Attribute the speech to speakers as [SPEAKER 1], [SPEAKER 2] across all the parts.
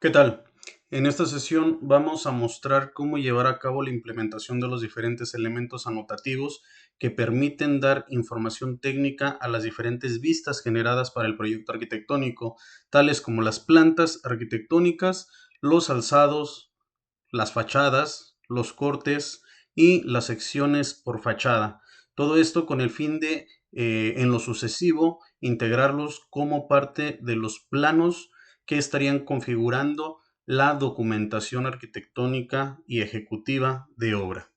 [SPEAKER 1] ¿Qué tal? En esta sesión vamos a mostrar cómo llevar a cabo la implementación de los diferentes elementos anotativos que permiten dar información técnica a las diferentes vistas generadas para el proyecto arquitectónico, tales como las plantas arquitectónicas, los alzados, las fachadas, los cortes y las secciones por fachada. Todo esto con el fin de, en lo sucesivo, integrarlos como parte de los planos que estarían configurando la documentación arquitectónica y ejecutiva de obra.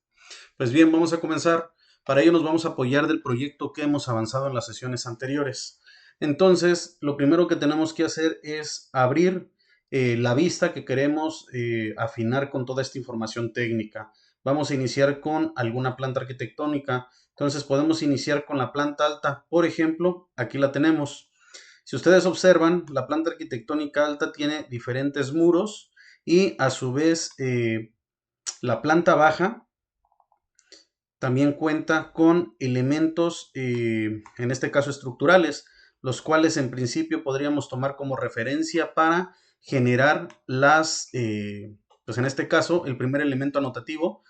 [SPEAKER 1] Pues bien, vamos a comenzar. Para ello nos vamos a apoyar del proyecto que hemos avanzado en las sesiones anteriores. Entonces, lo primero que tenemos que hacer es abrir la vista que queremos afinar con toda esta información técnica. Vamos a iniciar con alguna planta arquitectónica. Entonces, podemos iniciar con la planta alta. Por ejemplo, aquí la tenemos. Si ustedes observan, la planta arquitectónica alta tiene diferentes muros y a su vez la planta baja también cuenta con elementos, en este caso estructurales, los cuales en principio podríamos tomar como referencia para generar pues en este caso, el primer elemento anotativo,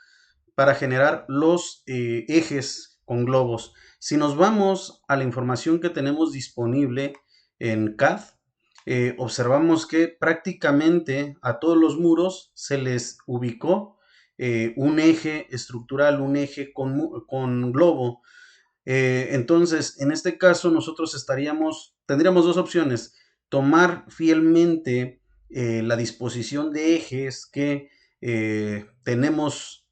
[SPEAKER 1] para generar los ejes con globos. Si nos vamos a la información que tenemos disponible en CAD, observamos que prácticamente a todos los muros se les ubicó un eje estructural, un eje con globo. Entonces, en este caso, nosotros tendríamos dos opciones: tomar fielmente la disposición de ejes que tenemos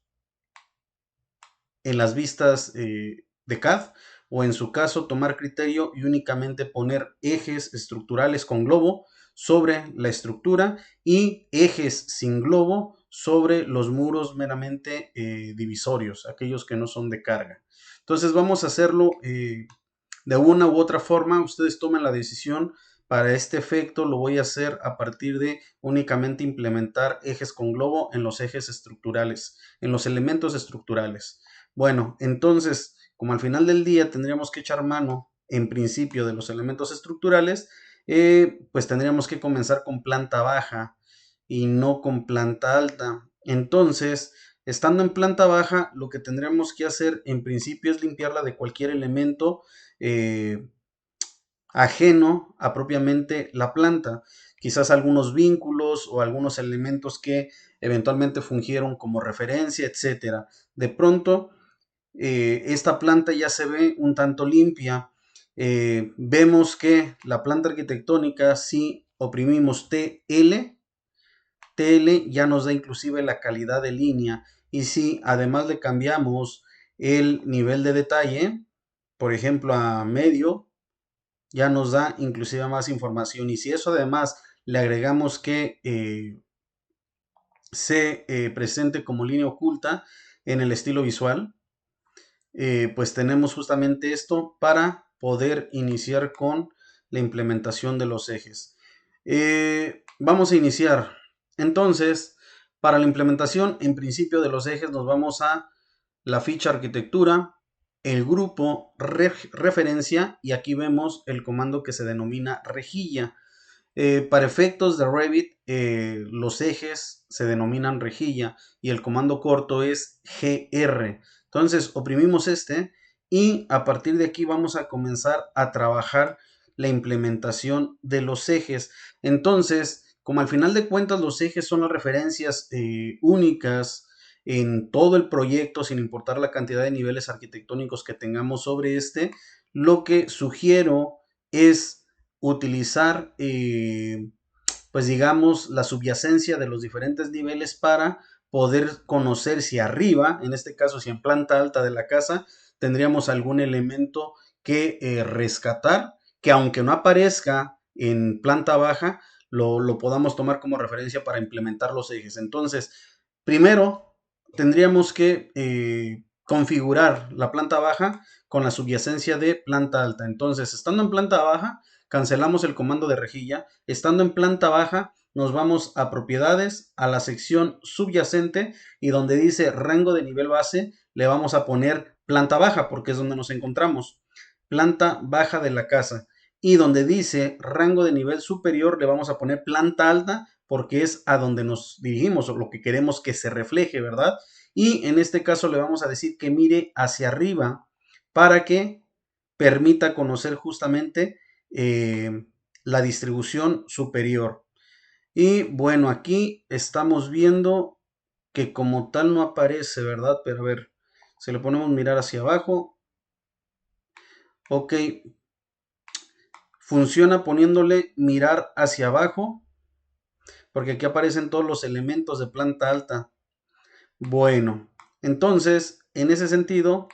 [SPEAKER 1] en las vistas de CAD, o en su caso tomar criterio y únicamente poner ejes estructurales con globo sobre la estructura y ejes sin globo sobre los muros meramente divisorios, aquellos que no son de carga. Entonces vamos a hacerlo de una u otra forma. Ustedes tomen la decisión. Para este efecto lo voy a hacer a partir de únicamente implementar ejes con globo en los ejes estructurales, en los elementos estructurales. Bueno, entonces, como al final del día tendríamos que echar mano, en principio, de los elementos estructurales, pues tendríamos que comenzar con planta baja y no con planta alta. Entonces, estando en planta baja, lo que tendríamos que hacer en principio es limpiarla de cualquier elemento eh, ajeno a propiamente la planta, quizás algunos vínculos o algunos elementos que eventualmente fungieron como referencia, etcétera. De pronto, esta planta ya se ve un tanto limpia. Vemos que la planta arquitectónica, si oprimimos TL ya nos da inclusive la calidad de línea, y si además le cambiamos el nivel de detalle, por ejemplo a medio, ya nos da inclusive más información. Y si eso además le agregamos que se presente como línea oculta en el estilo visual, pues tenemos justamente esto para poder iniciar con la implementación de los ejes. Vamos a iniciar. Entonces, para la implementación en principio de los ejes, nos vamos a la ficha arquitectura, el grupo referencia, y aquí vemos el comando que se denomina rejilla. Para efectos de Revit, los ejes se denominan rejilla y el comando corto es GR. Entonces oprimimos este y a partir de aquí vamos a comenzar a trabajar la implementación de los ejes. Entonces, como al final de cuentas los ejes son las referencias únicas en todo el proyecto, sin importar la cantidad de niveles arquitectónicos que tengamos sobre este, lo que sugiero es utilizar, pues digamos, la subyacencia de los diferentes niveles para poder conocer si arriba, en este caso si en planta alta de la casa, tendríamos algún elemento que rescatar, que aunque no aparezca en planta baja, lo podamos tomar como referencia para implementar los ejes. Entonces, primero tendríamos que configurar la planta baja con la subyacencia de planta alta. Entonces, estando en planta baja, cancelamos el comando de rejilla. Estando en planta baja, nos vamos a propiedades, a la sección subyacente, y donde dice rango de nivel base, le vamos a poner planta baja porque es donde nos encontramos, planta baja de la casa. Y donde dice rango de nivel superior, le vamos a poner planta alta porque es a donde nos dirigimos o lo que queremos que se refleje, ¿verdad? Y en este caso le vamos a decir que mire hacia arriba para que permita conocer justamente la distribución superior. Y bueno, aquí estamos viendo que como tal no aparece, ¿verdad? Pero a ver, si le ponemos mirar hacia abajo, ok, funciona poniéndole mirar hacia abajo, porque aquí aparecen todos los elementos de planta alta. Bueno, entonces, en ese sentido,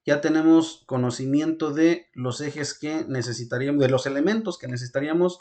[SPEAKER 1] ya tenemos conocimiento de los ejes que necesitaríamos, de los elementos que necesitaríamos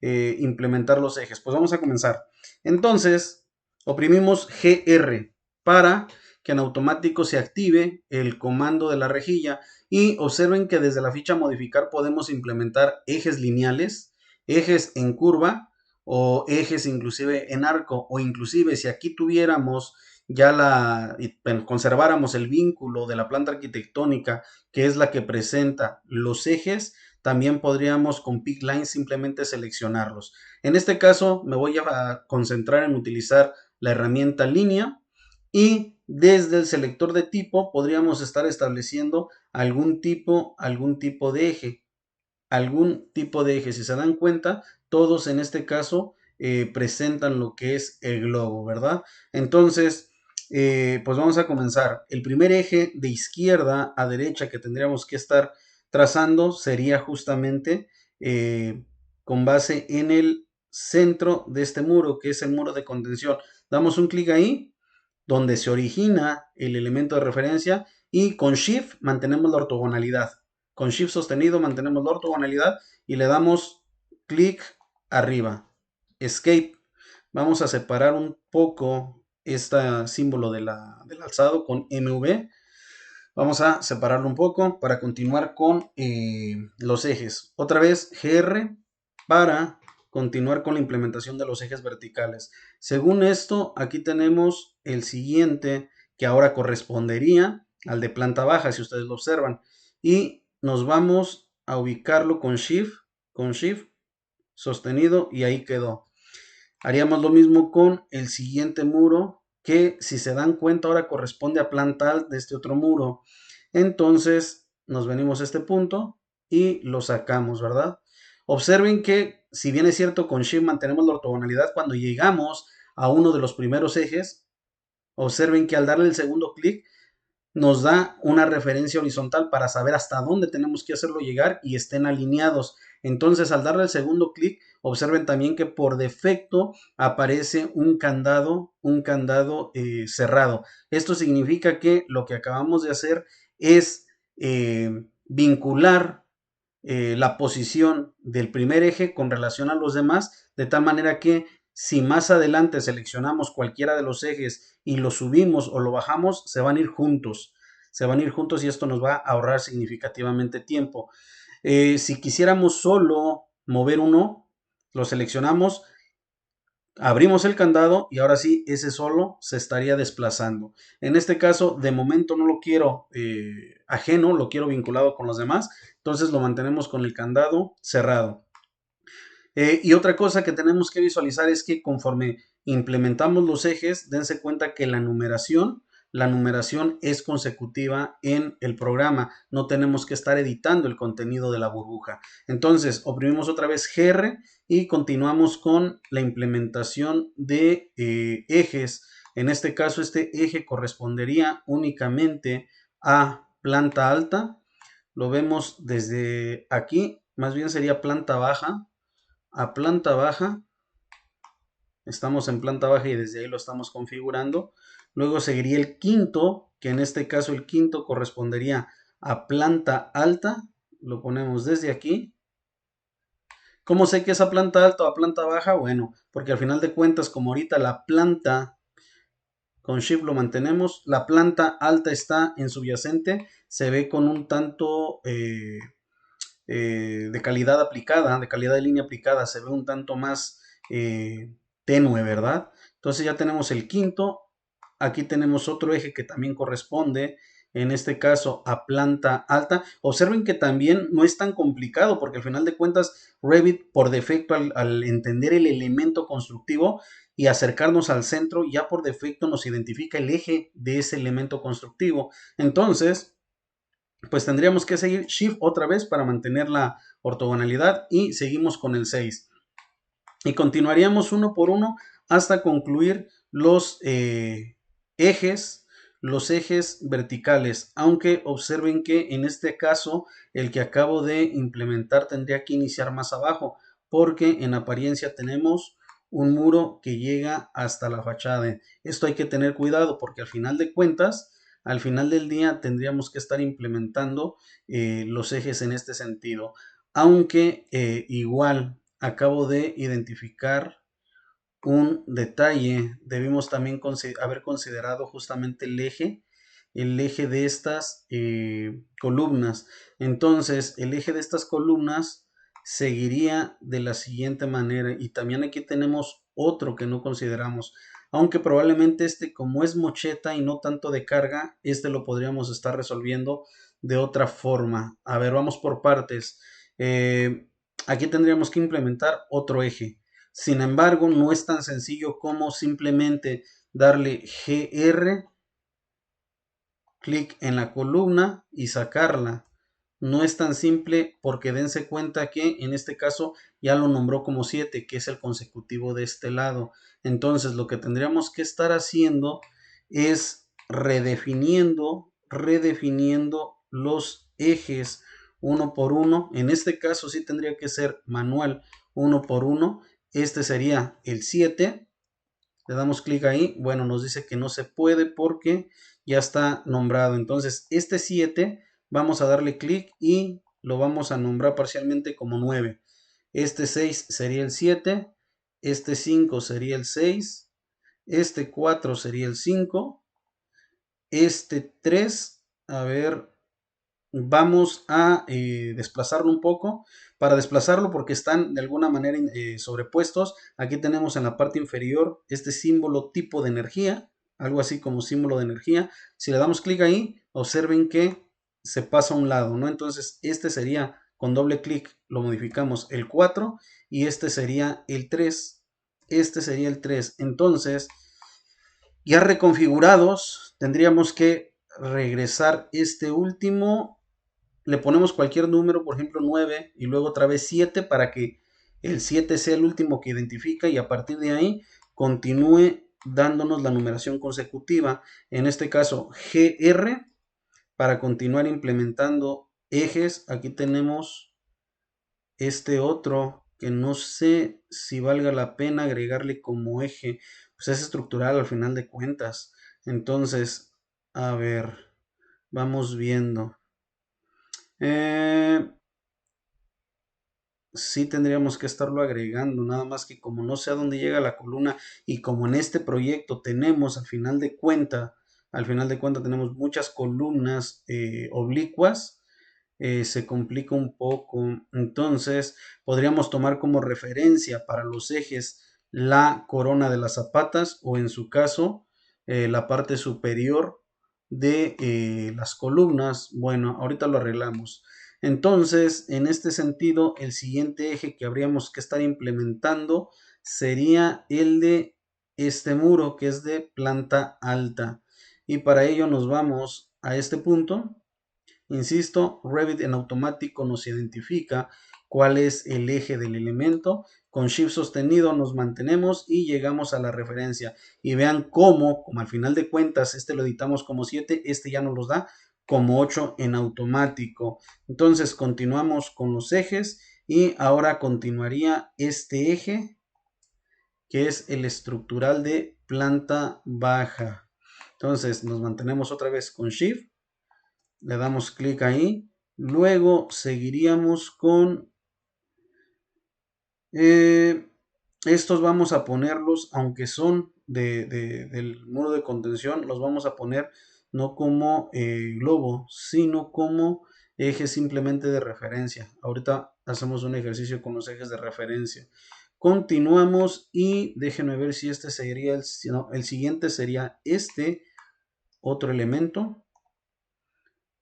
[SPEAKER 1] implementar los ejes. Pues vamos a comenzar. Entonces, oprimimos GR para que en automático se active el comando de la rejilla y observen que desde la ficha modificar podemos implementar ejes lineales, ejes en curva o ejes inclusive en arco, o inclusive si aquí tuviéramos ya conserváramos el vínculo de la planta arquitectónica, que es la que presenta los ejes, también podríamos con Pick Line simplemente seleccionarlos. En este caso me voy a concentrar en utilizar la herramienta línea y desde el selector de tipo podríamos estar estableciendo algún tipo de eje. Si se dan cuenta, todos en este caso presentan lo que es el globo, ¿verdad? Entonces, pues vamos a comenzar. El primer eje de izquierda a derecha que tendríamos que estar trazando sería justamente con base en el centro de este muro, que es el muro de contención. Damos un clic ahí, donde se origina el elemento de referencia, y con Shift mantenemos la ortogonalidad. Con Shift sostenido mantenemos la ortogonalidad y le damos clic arriba. Escape. Vamos a separar un poco este símbolo del alzado con MV. Vamos a separarlo un poco para continuar con los ejes. Otra vez GR para continuar con la implementación de los ejes verticales. Según esto, aquí tenemos el siguiente que ahora correspondería al de planta baja, si ustedes lo observan. Y nos vamos a ubicarlo con Shift sostenido, y ahí quedó. Haríamos lo mismo con el siguiente muro, que si se dan cuenta ahora corresponde a planta alta de este otro muro. Entonces nos venimos a este punto y lo sacamos, ¿verdad? Observen que si bien es cierto con Shift mantenemos la ortogonalidad, cuando llegamos a uno de los primeros ejes, observen que al darle el segundo clic nos da una referencia horizontal para saber hasta dónde tenemos que hacerlo llegar y estén alineados. Entonces, al darle el segundo clic, observen también que por defecto aparece un candado cerrado. Esto significa que lo que acabamos de hacer es vincular la posición del primer eje con relación a los demás, de tal manera que si más adelante seleccionamos cualquiera de los ejes y lo subimos o lo bajamos, se van a ir juntos. Y esto nos va a ahorrar significativamente tiempo. Si quisiéramos solo mover uno, lo seleccionamos, abrimos el candado y ahora sí, ese solo se estaría desplazando. En este caso, de momento no lo quiero ajeno, lo quiero vinculado con los demás, entonces lo mantenemos con el candado cerrado. Y otra cosa que tenemos que visualizar es que conforme implementamos los ejes, dense cuenta que la numeración es consecutiva en el programa. No tenemos que estar editando el contenido de la burbuja. Entonces, oprimimos otra vez GR y continuamos con la implementación de ejes. En este caso, este eje correspondería únicamente a planta alta. Lo vemos desde aquí, más bien sería planta baja. A planta baja, estamos en planta baja y desde ahí lo estamos configurando. Luego seguiría el quinto, que en este caso el quinto correspondería a planta alta. Lo ponemos desde aquí. ¿Cómo sé que es a planta alta o a planta baja? Bueno, porque al final de cuentas, como ahorita la planta con Shift lo mantenemos, la planta alta está en subyacente, se ve con un tanto de calidad aplicada, de calidad de línea aplicada, se ve un tanto más tenue, ¿verdad? Entonces ya tenemos el quinto, aquí tenemos otro eje que también corresponde en este caso a planta alta. Observen que también no es tan complicado porque al final de cuentas Revit por defecto al entender el elemento constructivo y acercarnos al centro ya por defecto nos identifica el eje de ese elemento constructivo. Entonces, pues tendríamos que seguir Shift otra vez para mantener la ortogonalidad y seguimos con el 6. Y continuaríamos uno por uno hasta concluir ejes, los ejes verticales, aunque observen que en este caso el que acabo de implementar tendría que iniciar más abajo, porque en apariencia tenemos un muro que llega hasta la fachada. Esto hay que tener cuidado porque al final de cuentas, al final del día tendríamos que estar implementando los ejes en este sentido, aunque igual acabo de identificar un detalle. Debimos también haber considerado justamente el eje de estas columnas. Entonces, el eje de estas columnas seguiría de la siguiente manera. Y también aquí tenemos otro que no consideramos. Aunque probablemente este, como es mocheta y no tanto de carga, este lo podríamos estar resolviendo de otra forma. A ver, vamos por partes. Aquí tendríamos que implementar otro eje. Sin embargo, no es tan sencillo como simplemente darle GR, clic en la columna y sacarla. No es tan simple porque dense cuenta que en este caso ya lo nombró como 7, que es el consecutivo de este lado. Entonces lo que tendríamos que estar haciendo es redefiniendo los ejes uno por uno. En este caso sí tendría que ser manual uno por uno. Este sería el 7. Le damos clic ahí. Bueno, nos dice que no se puede porque ya está nombrado. Entonces, este 7 vamos a darle clic y lo vamos a nombrar parcialmente como 9. Este 6 sería el 7. Este 5 sería el 6. Este 4 sería el 5. Este 3, a ver, vamos a desplazarlo un poco. Para desplazarlo, porque están de alguna manera sobrepuestos, aquí tenemos en la parte inferior este símbolo tipo de energía, algo así como símbolo de energía. Si le damos clic ahí, observen que se pasa a un lado, ¿no? Entonces este sería, con doble clic lo modificamos el 4 y este sería el 3. Este sería el 3. Entonces, ya reconfigurados, tendríamos que regresar este último. Le ponemos cualquier número, por ejemplo 9 y luego otra vez 7 para que el 7 sea el último que identifica y a partir de ahí continúe dándonos la numeración consecutiva. En este caso GR para continuar implementando ejes. Aquí tenemos este otro que no sé si valga la pena agregarle como eje, pues es estructural al final de cuentas. Entonces, a ver, vamos viendo. Sí tendríamos que estarlo agregando, nada más que como no sé a dónde llega la columna y como en este proyecto tenemos al final de cuenta tenemos muchas columnas oblicuas, se complica un poco. Entonces podríamos tomar como referencia para los ejes la corona de las zapatas o en su caso la parte superior de las columnas. Bueno, ahorita lo arreglamos. Entonces, en este sentido, el siguiente eje que habríamos que estar implementando sería el de este muro que es de planta alta. Y para ello nos vamos a este punto. Insisto, Revit en automático nos identifica cuál es el eje del elemento. Con Shift sostenido nos mantenemos y llegamos a la referencia. Y vean cómo, como al final de cuentas, este lo editamos como 7, este ya nos los da como 8 en automático. Entonces continuamos con los ejes y ahora continuaría este eje que es el estructural de planta baja. Entonces nos mantenemos otra vez con Shift, le damos clic ahí, luego seguiríamos con estos vamos a ponerlos, aunque son del muro de contención, los vamos a poner no como globo, sino como eje simplemente de referencia. Ahorita hacemos un ejercicio con los ejes de referencia. Continuamos y déjenme ver si este sería el siguiente sería este otro elemento.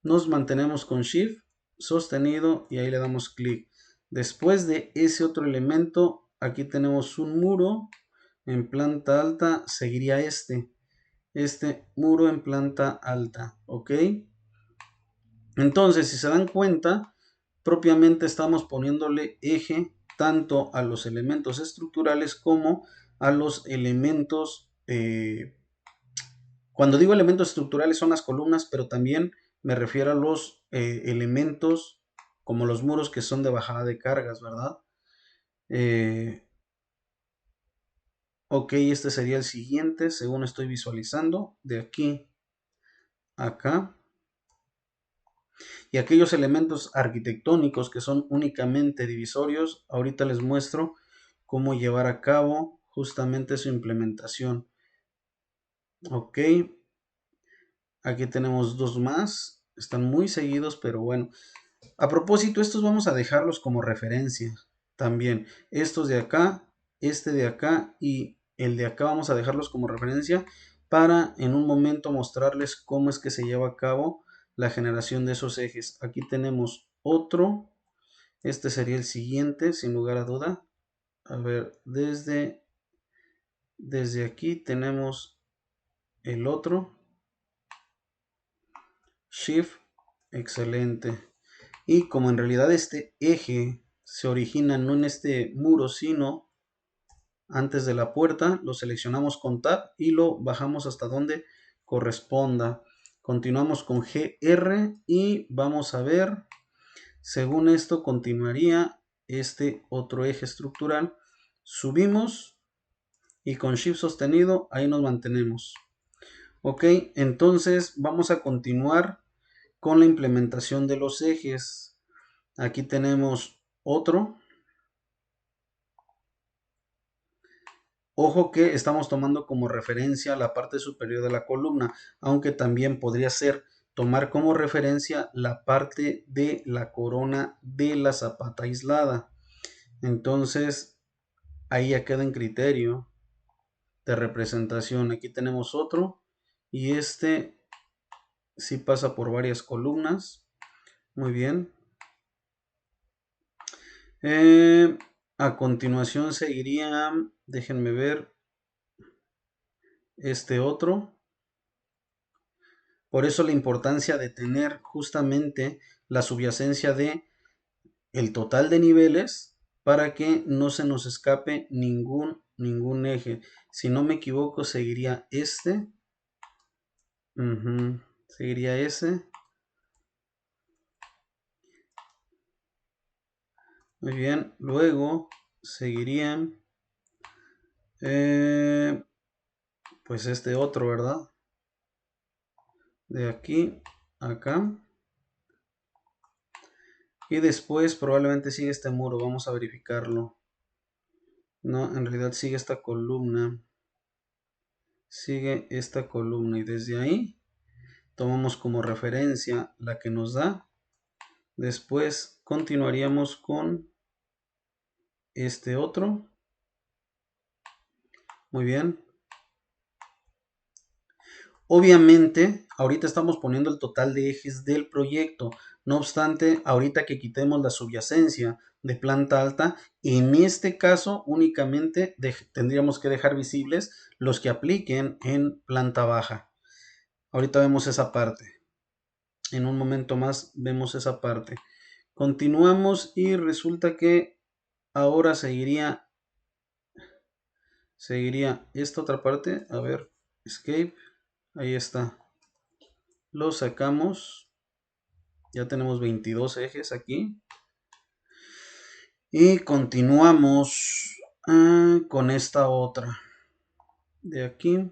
[SPEAKER 1] Nos mantenemos con Shift sostenido y ahí le damos clic. Después de ese otro elemento, aquí tenemos un muro en planta alta, seguiría este muro en planta alta, ¿ok? Entonces, si se dan cuenta, propiamente estamos poniéndole eje tanto a los elementos estructurales como a los elementos, cuando digo elementos estructurales son las columnas, pero también me refiero a los elementos como los muros que son de bajada de cargas, ¿verdad? Ok, este sería el siguiente, según estoy visualizando, de aquí a acá. Y aquellos elementos arquitectónicos que son únicamente divisorios, ahorita les muestro cómo llevar a cabo justamente su implementación. Ok, aquí tenemos dos más, están muy seguidos, pero bueno. A propósito, estos vamos a dejarlos como referencia también. Estos de acá, este de acá y el de acá vamos a dejarlos como referencia para en un momento mostrarles cómo es que se lleva a cabo la generación de esos ejes. Aquí tenemos otro. Este sería el siguiente, sin lugar a duda. A ver, desde aquí tenemos el otro. Shift, excelente. Y como en realidad este eje se origina no en este muro, sino antes de la puerta, lo seleccionamos con Tab y lo bajamos hasta donde corresponda. Continuamos con GR y vamos a ver, según esto continuaría este otro eje estructural. Subimos y con Shift sostenido ahí nos mantenemos. Ok, entonces vamos a continuar con la implementación de los ejes. Aquí tenemos otro. Ojo que estamos tomando como referencia la parte superior de la columna, aunque también podría ser tomar como referencia la parte de la corona de la zapata aislada. Entonces, ahí ya queda en criterio de representación. Aquí tenemos otro y este sí pasa por varias columnas. Muy bien. A continuación seguiría, déjenme ver, este otro. Por eso la importancia de tener justamente la subyacencia de el total de niveles para que no se nos escape ningún eje. Si no me equivoco, seguiría este. Seguiría ese. Muy bien. Luego seguirían pues este otro, ¿verdad? De aquí a acá. Y después probablemente sigue este muro. Vamos a verificarlo. No, en realidad sigue esta columna. Sigue esta columna. Y desde ahí tomamos como referencia la que nos da. Después continuaríamos con este otro. Muy bien. Obviamente, ahorita estamos poniendo el total de ejes del proyecto. No obstante, ahorita que quitemos la subyacencia de planta alta, en este caso únicamente tendríamos que dejar visibles los que apliquen en planta baja. Ahorita vemos esa parte. En un momento más vemos esa parte. Continuamos y resulta que ahora seguiría esta otra parte. A ver, escape. Ahí está. Lo sacamos. Ya tenemos 22 ejes aquí. Y continuamos con esta otra. De aquí.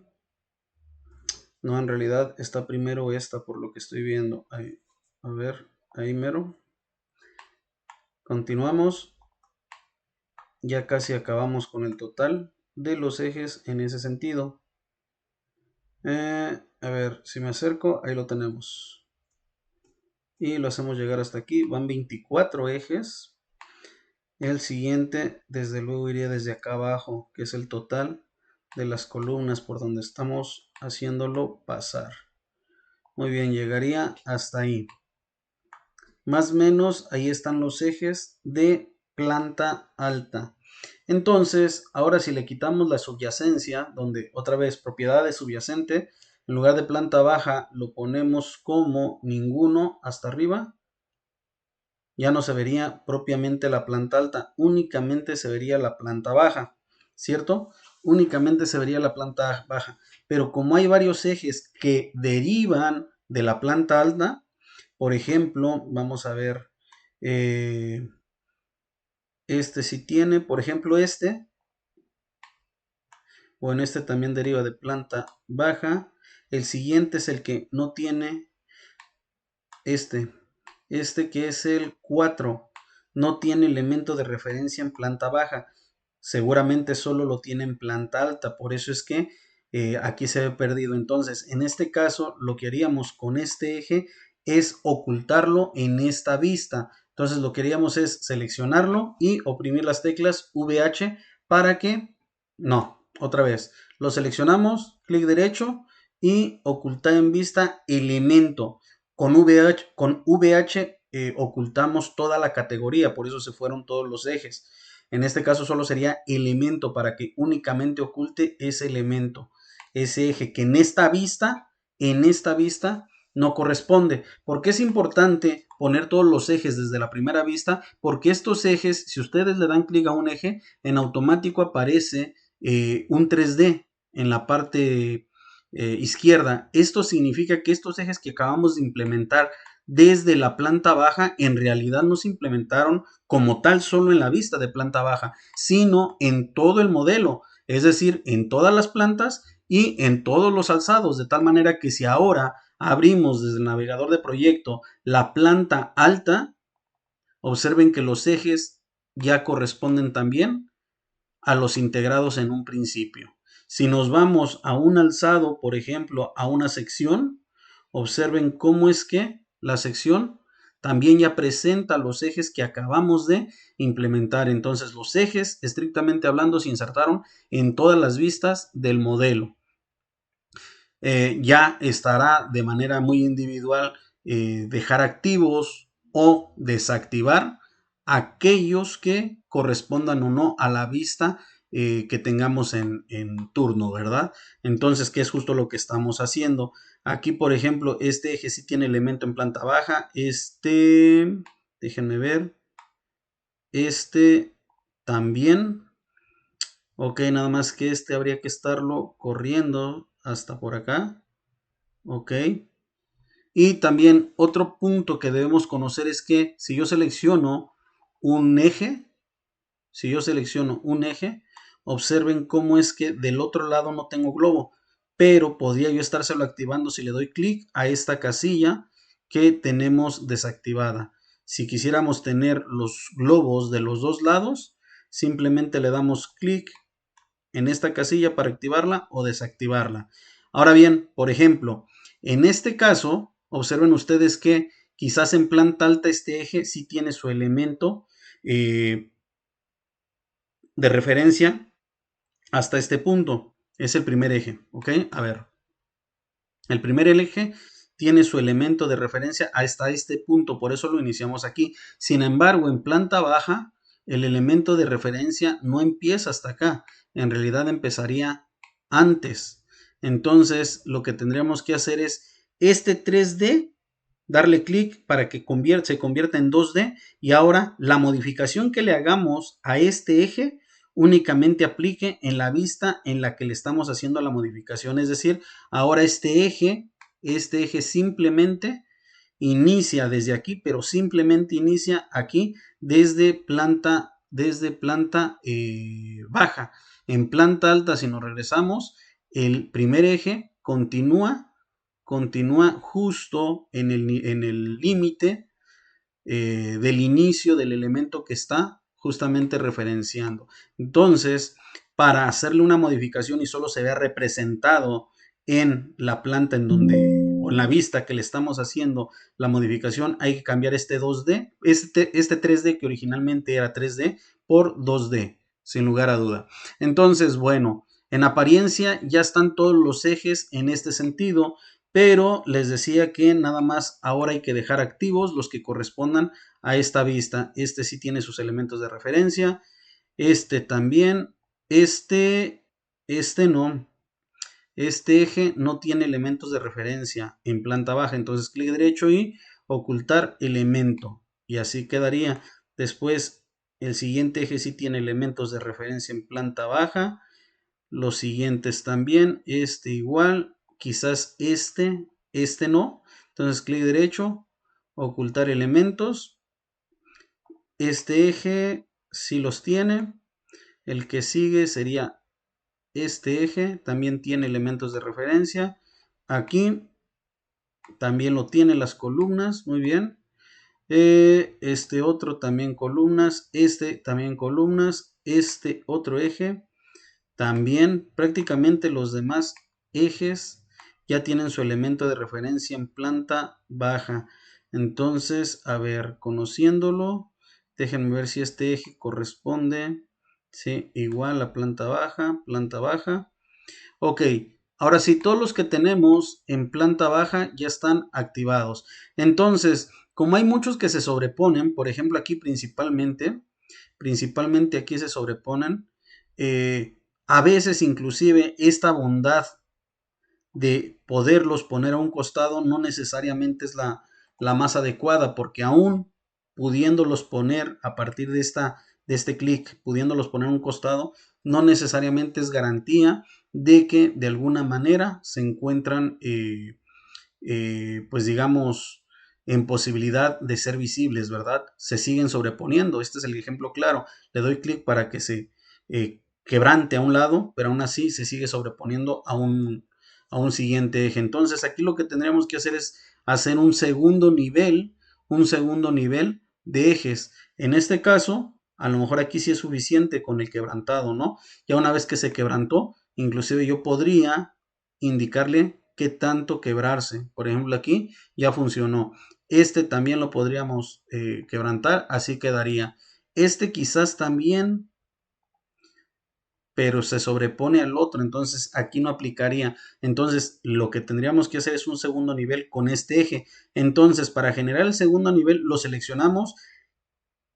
[SPEAKER 1] No, en realidad está primero esta por lo que estoy viendo. Ahí, a ver, ahí mero. Continuamos. Ya casi acabamos con el total de los ejes en ese sentido. A ver, si me acerco, ahí lo tenemos. Y lo hacemos llegar hasta aquí. Van 24 ejes. El siguiente, desde luego, iría desde acá abajo, que es el total de las columnas por donde estamos haciéndolo pasar. Muy bien, llegaría hasta ahí. Más o menos ahí están los ejes de planta alta. Entonces, ahora si le quitamos la subyacencia, donde otra vez propiedades subyacente, en lugar de planta baja lo ponemos como ninguno hasta arriba, ya no se vería propiamente la planta alta, únicamente se vería la planta baja, ¿cierto? Únicamente se vería la planta baja. Pero como hay varios ejes que derivan de la planta alta, por ejemplo, vamos a ver, este sí tiene, por ejemplo, bueno, este también deriva de planta baja. El siguiente es el que no tiene este que es el 4, no tiene elemento de referencia en planta baja. Seguramente solo lo tiene en planta alta, por eso es que aquí se ve perdido. Entonces, en este caso, lo que haríamos con este eje es ocultarlo en esta vista. Entonces, lo que haríamos es seleccionarlo y oprimir las teclas VH para que, no, otra vez, lo seleccionamos, clic derecho y ocultar en vista elemento. Con VH ocultamos toda la categoría, por eso se fueron todos los ejes. En este caso solo sería elemento para que únicamente oculte ese elemento, ese eje que en esta vista no corresponde. ¿Por qué es importante poner todos los ejes desde la primera vista? Porque estos ejes, si ustedes le dan clic a un eje, en automático aparece un 3D en la parte izquierda. Esto significa que estos ejes que acabamos de implementar desde la planta baja en realidad no se implementaron como tal solo en la vista de planta baja, sino en todo el modelo, es decir, en todas las plantas y en todos los alzados, de tal manera que si ahora abrimos desde el navegador de proyecto la planta alta, observen que los ejes ya corresponden también a los integrados en un principio. Si nos vamos a un alzado, por ejemplo, a una sección, observen cómo es que la sección también ya presenta los ejes que acabamos de implementar. Entonces, los ejes, estrictamente hablando, se insertaron en todas las vistas del modelo. Ya estará de manera muy individual dejar activos o desactivar aquellos que correspondan o no a la vista que tengamos en turno, ¿verdad? Entonces, ¿qué es justo lo que estamos haciendo? Aquí, por ejemplo, este eje sí tiene elemento en planta baja. Déjenme ver, también. Ok, nada más que habría que estarlo corriendo hasta por acá. Ok. Y también otro punto que debemos conocer es que si yo selecciono un eje, observen cómo es que del otro lado no tengo globo, pero podría yo estárselo activando si le doy clic a esta casilla que tenemos desactivada. Si quisiéramos tener los globos de los dos lados, simplemente le damos clic en esta casilla para activarla o desactivarla. Ahora bien, por ejemplo, en este caso, observen ustedes que quizás en planta alta este eje sí tiene su elemento de referencia hasta este punto. Es el primer eje, ¿ok? A ver, el primer eje tiene su elemento de referencia hasta este punto, por eso lo iniciamos aquí. Sin embargo, en planta baja, el elemento de referencia no empieza hasta acá, en realidad empezaría antes. Entonces, lo que tendríamos que hacer es este 3D, darle clic para que se convierta en 2D y ahora la modificación que le hagamos a este eje únicamente aplique en la vista en la que le estamos haciendo la modificación, es decir, ahora este eje simplemente inicia desde aquí, pero simplemente inicia aquí desde planta baja. En planta alta, si nos regresamos, el primer eje continúa justo en el límite del inicio del elemento que está justamente referenciando. Entonces, para hacerle una modificación y solo se vea representado en la planta o en la vista que le estamos haciendo la modificación, hay que cambiar este 2D, este 3D que originalmente era 3D por 2D, sin lugar a duda. Entonces, bueno, en apariencia ya están todos los ejes en este sentido, pero les decía que nada más ahora hay que dejar activos los que correspondan a esta vista. Este sí tiene sus elementos de referencia, este también, este no. Este eje no tiene elementos de referencia en planta baja, entonces clic derecho y ocultar elemento, y así quedaría. Después, el siguiente eje sí tiene elementos de referencia en planta baja, los siguientes también, este igual, quizás este no, entonces clic derecho, ocultar elementos, este eje sí los tiene, el que sigue sería este eje, también tiene elementos de referencia, aquí también lo tiene las columnas, muy bien, este otro también columnas, este también columnas, este otro eje, también prácticamente los demás ejes ya tienen su elemento de referencia en planta baja. Entonces, a ver, conociéndolo, déjenme ver si este eje corresponde, sí, igual a planta baja, planta baja. Ok, ahora sí, todos los que tenemos en planta baja ya están activados. Entonces, como hay muchos que se sobreponen, por ejemplo aquí principalmente aquí se sobreponen, a veces inclusive esta bondad de poderlos poner a un costado no necesariamente es la más adecuada, porque aún pudiéndolos poner a partir de este clic, pudiéndolos poner a un costado, no necesariamente es garantía de que de alguna manera se encuentran, pues digamos, en posibilidad de ser visibles, ¿verdad? Se siguen sobreponiendo. Este es el ejemplo claro. Le doy clic para que se quebrante a un lado, pero aún así se sigue sobreponiendo a un siguiente eje. Entonces aquí lo que tendríamos que hacer es hacer un segundo nivel de ejes. En este caso, a lo mejor aquí sí es suficiente con el quebrantado, ¿no? Ya una vez que se quebrantó, inclusive yo podría indicarle qué tanto quebrarse. Por ejemplo, aquí ya funcionó. Este también lo podríamos quebrantar, así quedaría. Este quizás también, pero se sobrepone al otro, entonces aquí no aplicaría. Entonces lo que tendríamos que hacer es un segundo nivel con este eje. Entonces para generar el segundo nivel lo seleccionamos,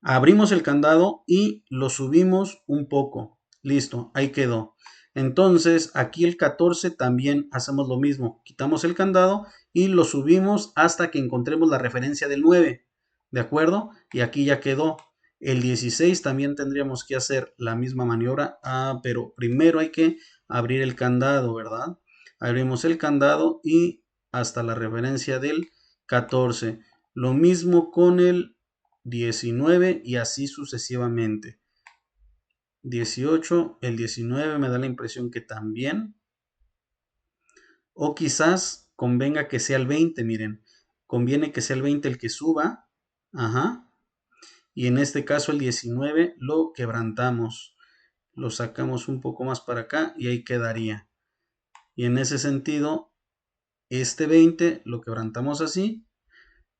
[SPEAKER 1] abrimos el candado y lo subimos un poco. Listo, ahí quedó. Entonces aquí el 14 también hacemos lo mismo. Quitamos el candado y lo subimos hasta que encontremos la referencia del 9. ¿De acuerdo? Y aquí ya quedó. El 16 también tendríamos que hacer la misma maniobra. Pero primero hay que abrir el candado, ¿verdad? Abrimos el candado y hasta la referencia del 14. Lo mismo con el 19 y así sucesivamente. 18, el 19 me da la impresión que también. O quizás convenga que sea el 20, miren. Conviene que sea el 20 el que suba. Ajá. Y en este caso el 19 lo quebrantamos. Lo sacamos un poco más para acá y ahí quedaría. Y en ese sentido, este 20 lo quebrantamos así.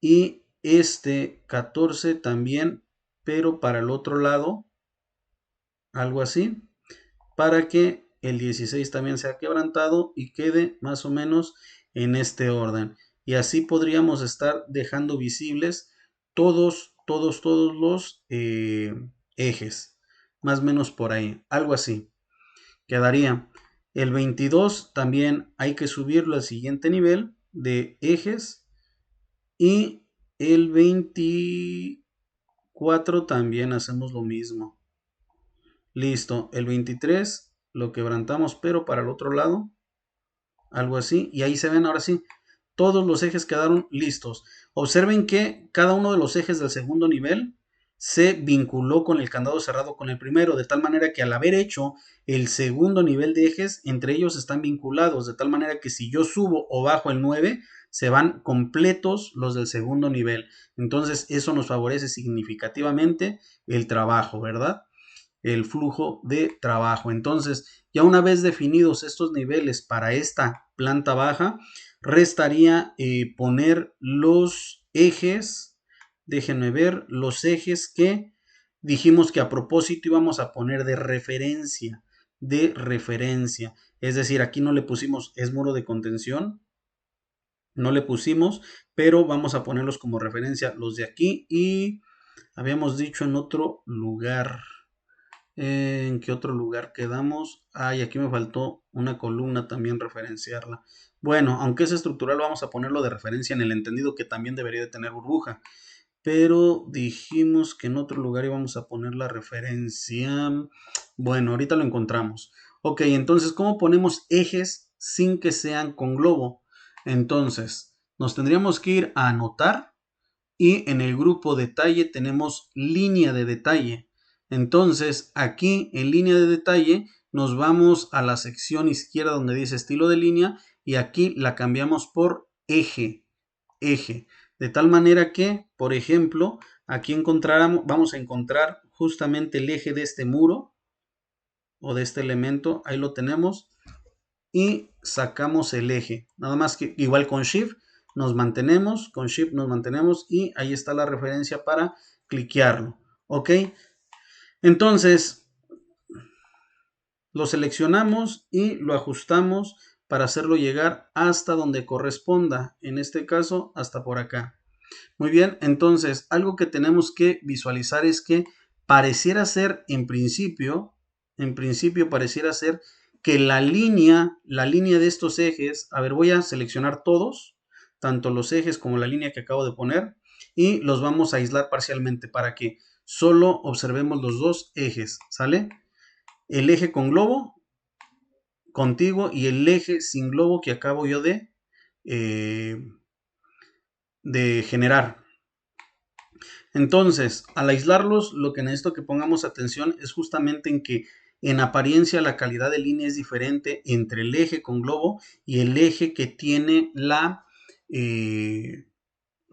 [SPEAKER 1] Y este 14 también, pero para el otro lado, algo así, para que el 16 también sea quebrantado y quede más o menos en este orden. Y así podríamos estar dejando visibles todos los ejes, más o menos por ahí, algo así. Quedaría. El 22 también hay que subirlo al siguiente nivel de ejes y el 24 también hacemos lo mismo. Listo, el 23 lo quebrantamos, pero para el otro lado, algo así, y ahí se ven ahora sí, todos los ejes quedaron listos. Observen que cada uno de los ejes del segundo nivel se vinculó con el candado cerrado con el primero, de tal manera que al haber hecho el segundo nivel de ejes, entre ellos están vinculados, de tal manera que si yo subo o bajo el 9, se van completos los del segundo nivel. Entonces eso nos favorece significativamente el trabajo, ¿verdad? El flujo de trabajo. Entonces, ya una vez definidos estos niveles para esta planta baja, restaría poner los ejes, déjenme ver, los ejes que dijimos que a propósito íbamos a poner de referencia, es decir, aquí no le pusimos es muro de contención, no le pusimos, pero vamos a ponerlos como referencia los de aquí y habíamos dicho en otro lugar. ¿En qué otro lugar quedamos? Ay, aquí me faltó una columna también referenciarla. Bueno, aunque es estructural, vamos a ponerlo de referencia en el entendido que también debería de tener burbuja. Pero dijimos que en otro lugar íbamos a poner la referencia. Bueno, ahorita lo encontramos. Ok, entonces, ¿cómo ponemos ejes sin que sean con globo? Entonces, nos tendríamos que ir a anotar y en el grupo detalle tenemos línea de detalle. Entonces, aquí en línea de detalle nos vamos a la sección izquierda donde dice estilo de línea y aquí la cambiamos por eje, eje. De tal manera que, por ejemplo, aquí vamos a encontrar justamente el eje de este muro o de este elemento, ahí lo tenemos y sacamos el eje. Nada más que igual con Shift nos mantenemos, con Shift nos mantenemos y ahí está la referencia para cliquearlo. ¿Ok? Entonces, lo seleccionamos y lo ajustamos para hacerlo llegar hasta donde corresponda. En este caso, hasta por acá. Muy bien, entonces, algo que tenemos que visualizar es que pareciera ser, en principio pareciera ser que la línea de estos ejes, a ver, voy a seleccionar todos, tanto los ejes como la línea que acabo de poner, y los vamos a aislar parcialmente para que solo observemos los dos ejes, ¿sale? El eje con globo contigo y el eje sin globo que acabo yo eh, de generar. Entonces, al aislarlos, lo que necesito que pongamos atención es justamente en que en apariencia la calidad de línea es diferente entre el eje con globo y el eje que tiene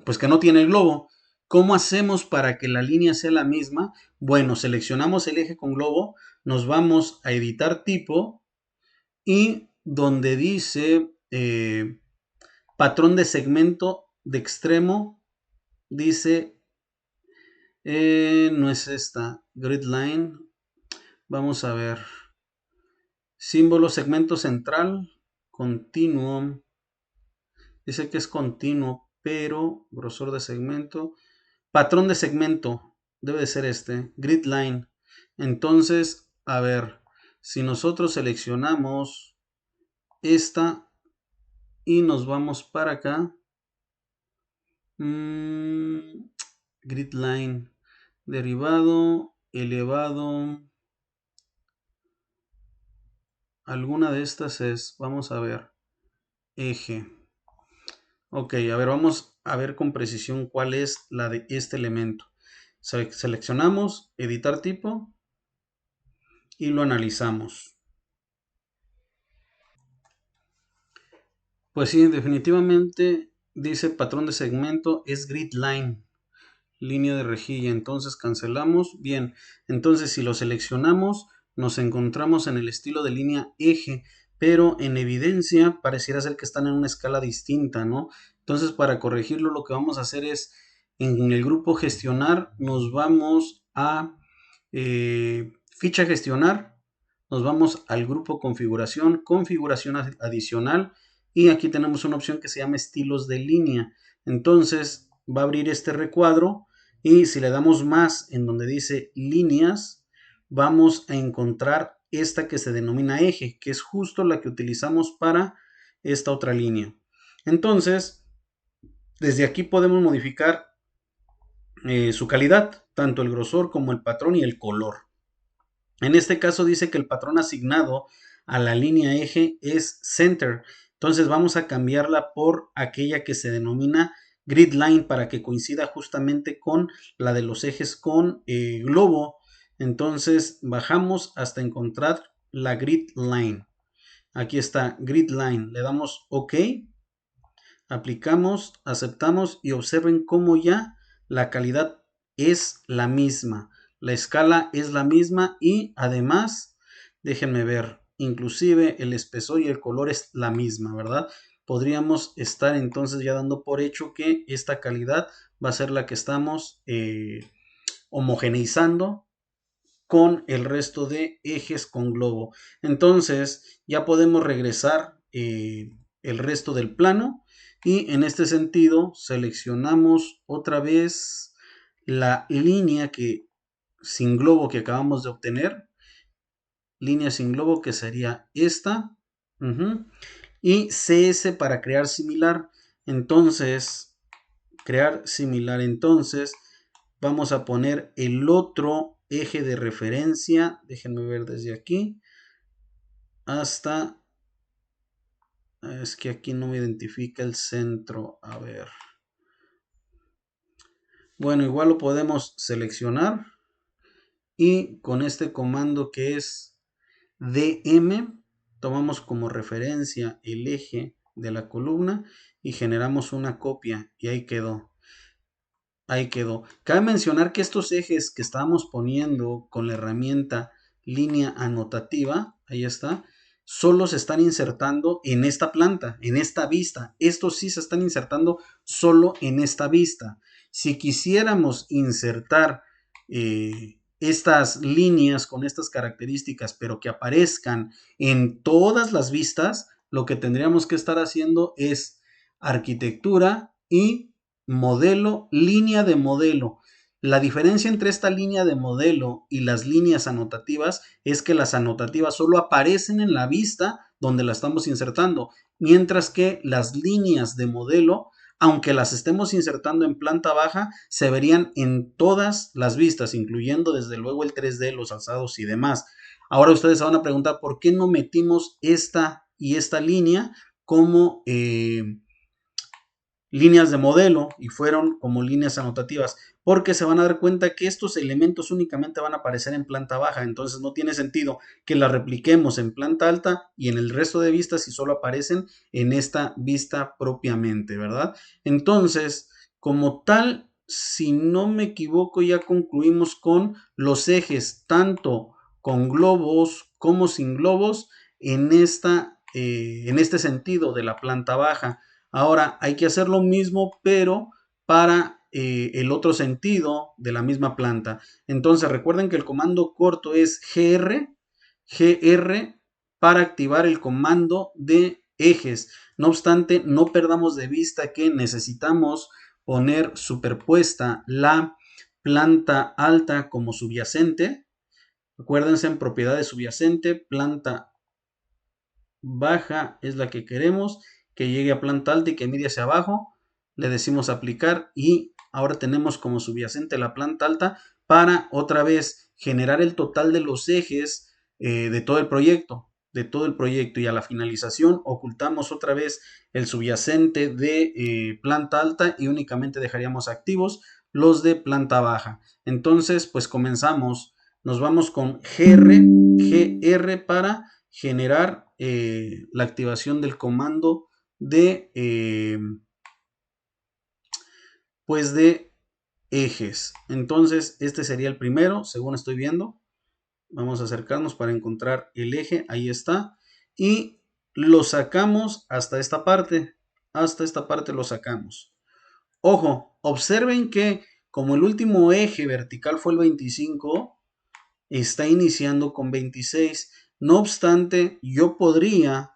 [SPEAKER 1] pues que no tiene el globo. ¿Cómo hacemos para que la línea sea la misma? Bueno, seleccionamos el eje con globo, nos vamos a editar tipo y donde dice patrón de segmento de extremo, dice no es esta. Grid line. Vamos a ver. Símbolo segmento central. Continuo. Dice que es continuo, pero grosor de segmento. Patrón de segmento. Debe de ser este. Grid line. Entonces, a ver. Si nosotros seleccionamos esta y nos vamos para acá. Grid line. Derivado. Elevado. Alguna de estas es, vamos a ver, eje. Ok, a ver, vamos a ver con precisión cuál es la de este elemento. Seleccionamos, editar tipo y lo analizamos. Pues sí, definitivamente dice patrón de segmento es grid line, línea de rejilla. Entonces cancelamos. Bien, entonces si lo seleccionamos, nos encontramos en el estilo de línea eje, pero en evidencia pareciera ser que están en una escala distinta, ¿no? Entonces, para corregirlo, lo que vamos a hacer es, en el grupo gestionar, nos vamos a ficha gestionar, nos vamos al grupo configuración, configuración adicional, y aquí tenemos una opción que se llama estilos de línea. Entonces, va a abrir este recuadro y si le damos más en donde dice líneas, vamos a encontrar esta que se denomina eje, que es justo la que utilizamos para esta otra línea. Entonces, desde aquí podemos modificar su calidad, tanto el grosor como el patrón y el color. En este caso dice que el patrón asignado a la línea eje es center. Entonces vamos a cambiarla por aquella que se denomina grid line para que coincida justamente con la de los ejes con globo. Entonces bajamos hasta encontrar la grid line. Aquí está grid line. Le damos OK. Aplicamos, aceptamos y observen cómo ya la calidad es la misma. La escala es la misma y además, déjenme ver, inclusive el espesor y el color es la misma, ¿verdad? Podríamos estar entonces ya dando por hecho que esta calidad va a ser la que estamos homogeneizando con el resto de ejes con globo. Entonces ya podemos regresar el resto del plano Y en este sentido seleccionamos otra vez la línea sin globo que acabamos de obtener, línea sin globo que sería esta, y CS para crear similar. Entonces, vamos a poner el otro eje de referencia, déjenme ver desde aquí hasta, es que aquí no me identifica el centro, a ver, bueno, igual lo podemos seleccionar y con este comando que es DM tomamos como referencia el eje de la columna y generamos una copia y ahí quedó. Ahí quedó. Cabe mencionar que estos ejes que estábamos poniendo con la herramienta línea anotativa, ahí está, solo se están insertando en esta planta, en esta vista. Estos sí se están insertando solo en esta vista. Si quisiéramos insertar estas líneas con estas características, pero que aparezcan en todas las vistas, lo que tendríamos que estar haciendo es arquitectura y modelo, línea de modelo. La diferencia entre esta línea de modelo y las líneas anotativas es que las anotativas solo aparecen en la vista donde la estamos insertando, mientras que las líneas de modelo, aunque las estemos insertando en planta baja, se verían en todas las vistas, incluyendo desde luego el 3D, los alzados y demás. Ahora ustedes se van a preguntar por qué no metimos esta y esta línea como líneas de modelo y fueron como líneas anotativas, porque se van a dar cuenta que estos elementos únicamente van a aparecer en planta baja, entonces no tiene sentido que las repliquemos en planta alta y en el resto de vistas si solo aparecen en esta vista propiamente, ¿verdad? Entonces, como tal, si no me equivoco, ya concluimos con los ejes, tanto con globos como sin globos, en este sentido de la planta baja. Ahora hay que hacer lo mismo, pero para el otro sentido de la misma planta. Entonces recuerden que el comando corto es GR para activar el comando de ejes. No obstante, no perdamos de vista que necesitamos poner superpuesta la planta alta como subyacente. Acuérdense en propiedades subyacente, planta baja es la que queremos, que llegue a planta alta y que mire hacia abajo. Le decimos aplicar y ahora tenemos como subyacente la planta alta para otra vez generar el total de los ejes de todo el proyecto. Y a la finalización ocultamos otra vez el subyacente de planta alta y únicamente dejaríamos activos los de planta baja. Entonces, pues comenzamos. Nos vamos con GR para generar la activación del comando de pues de ejes. Entonces este sería el primero, según estoy viendo. Vamos a acercarnos para encontrar el eje, ahí está, y lo sacamos hasta esta parte lo sacamos. Ojo, observen que como el último eje vertical fue el 25, está iniciando con 26. No obstante, yo podría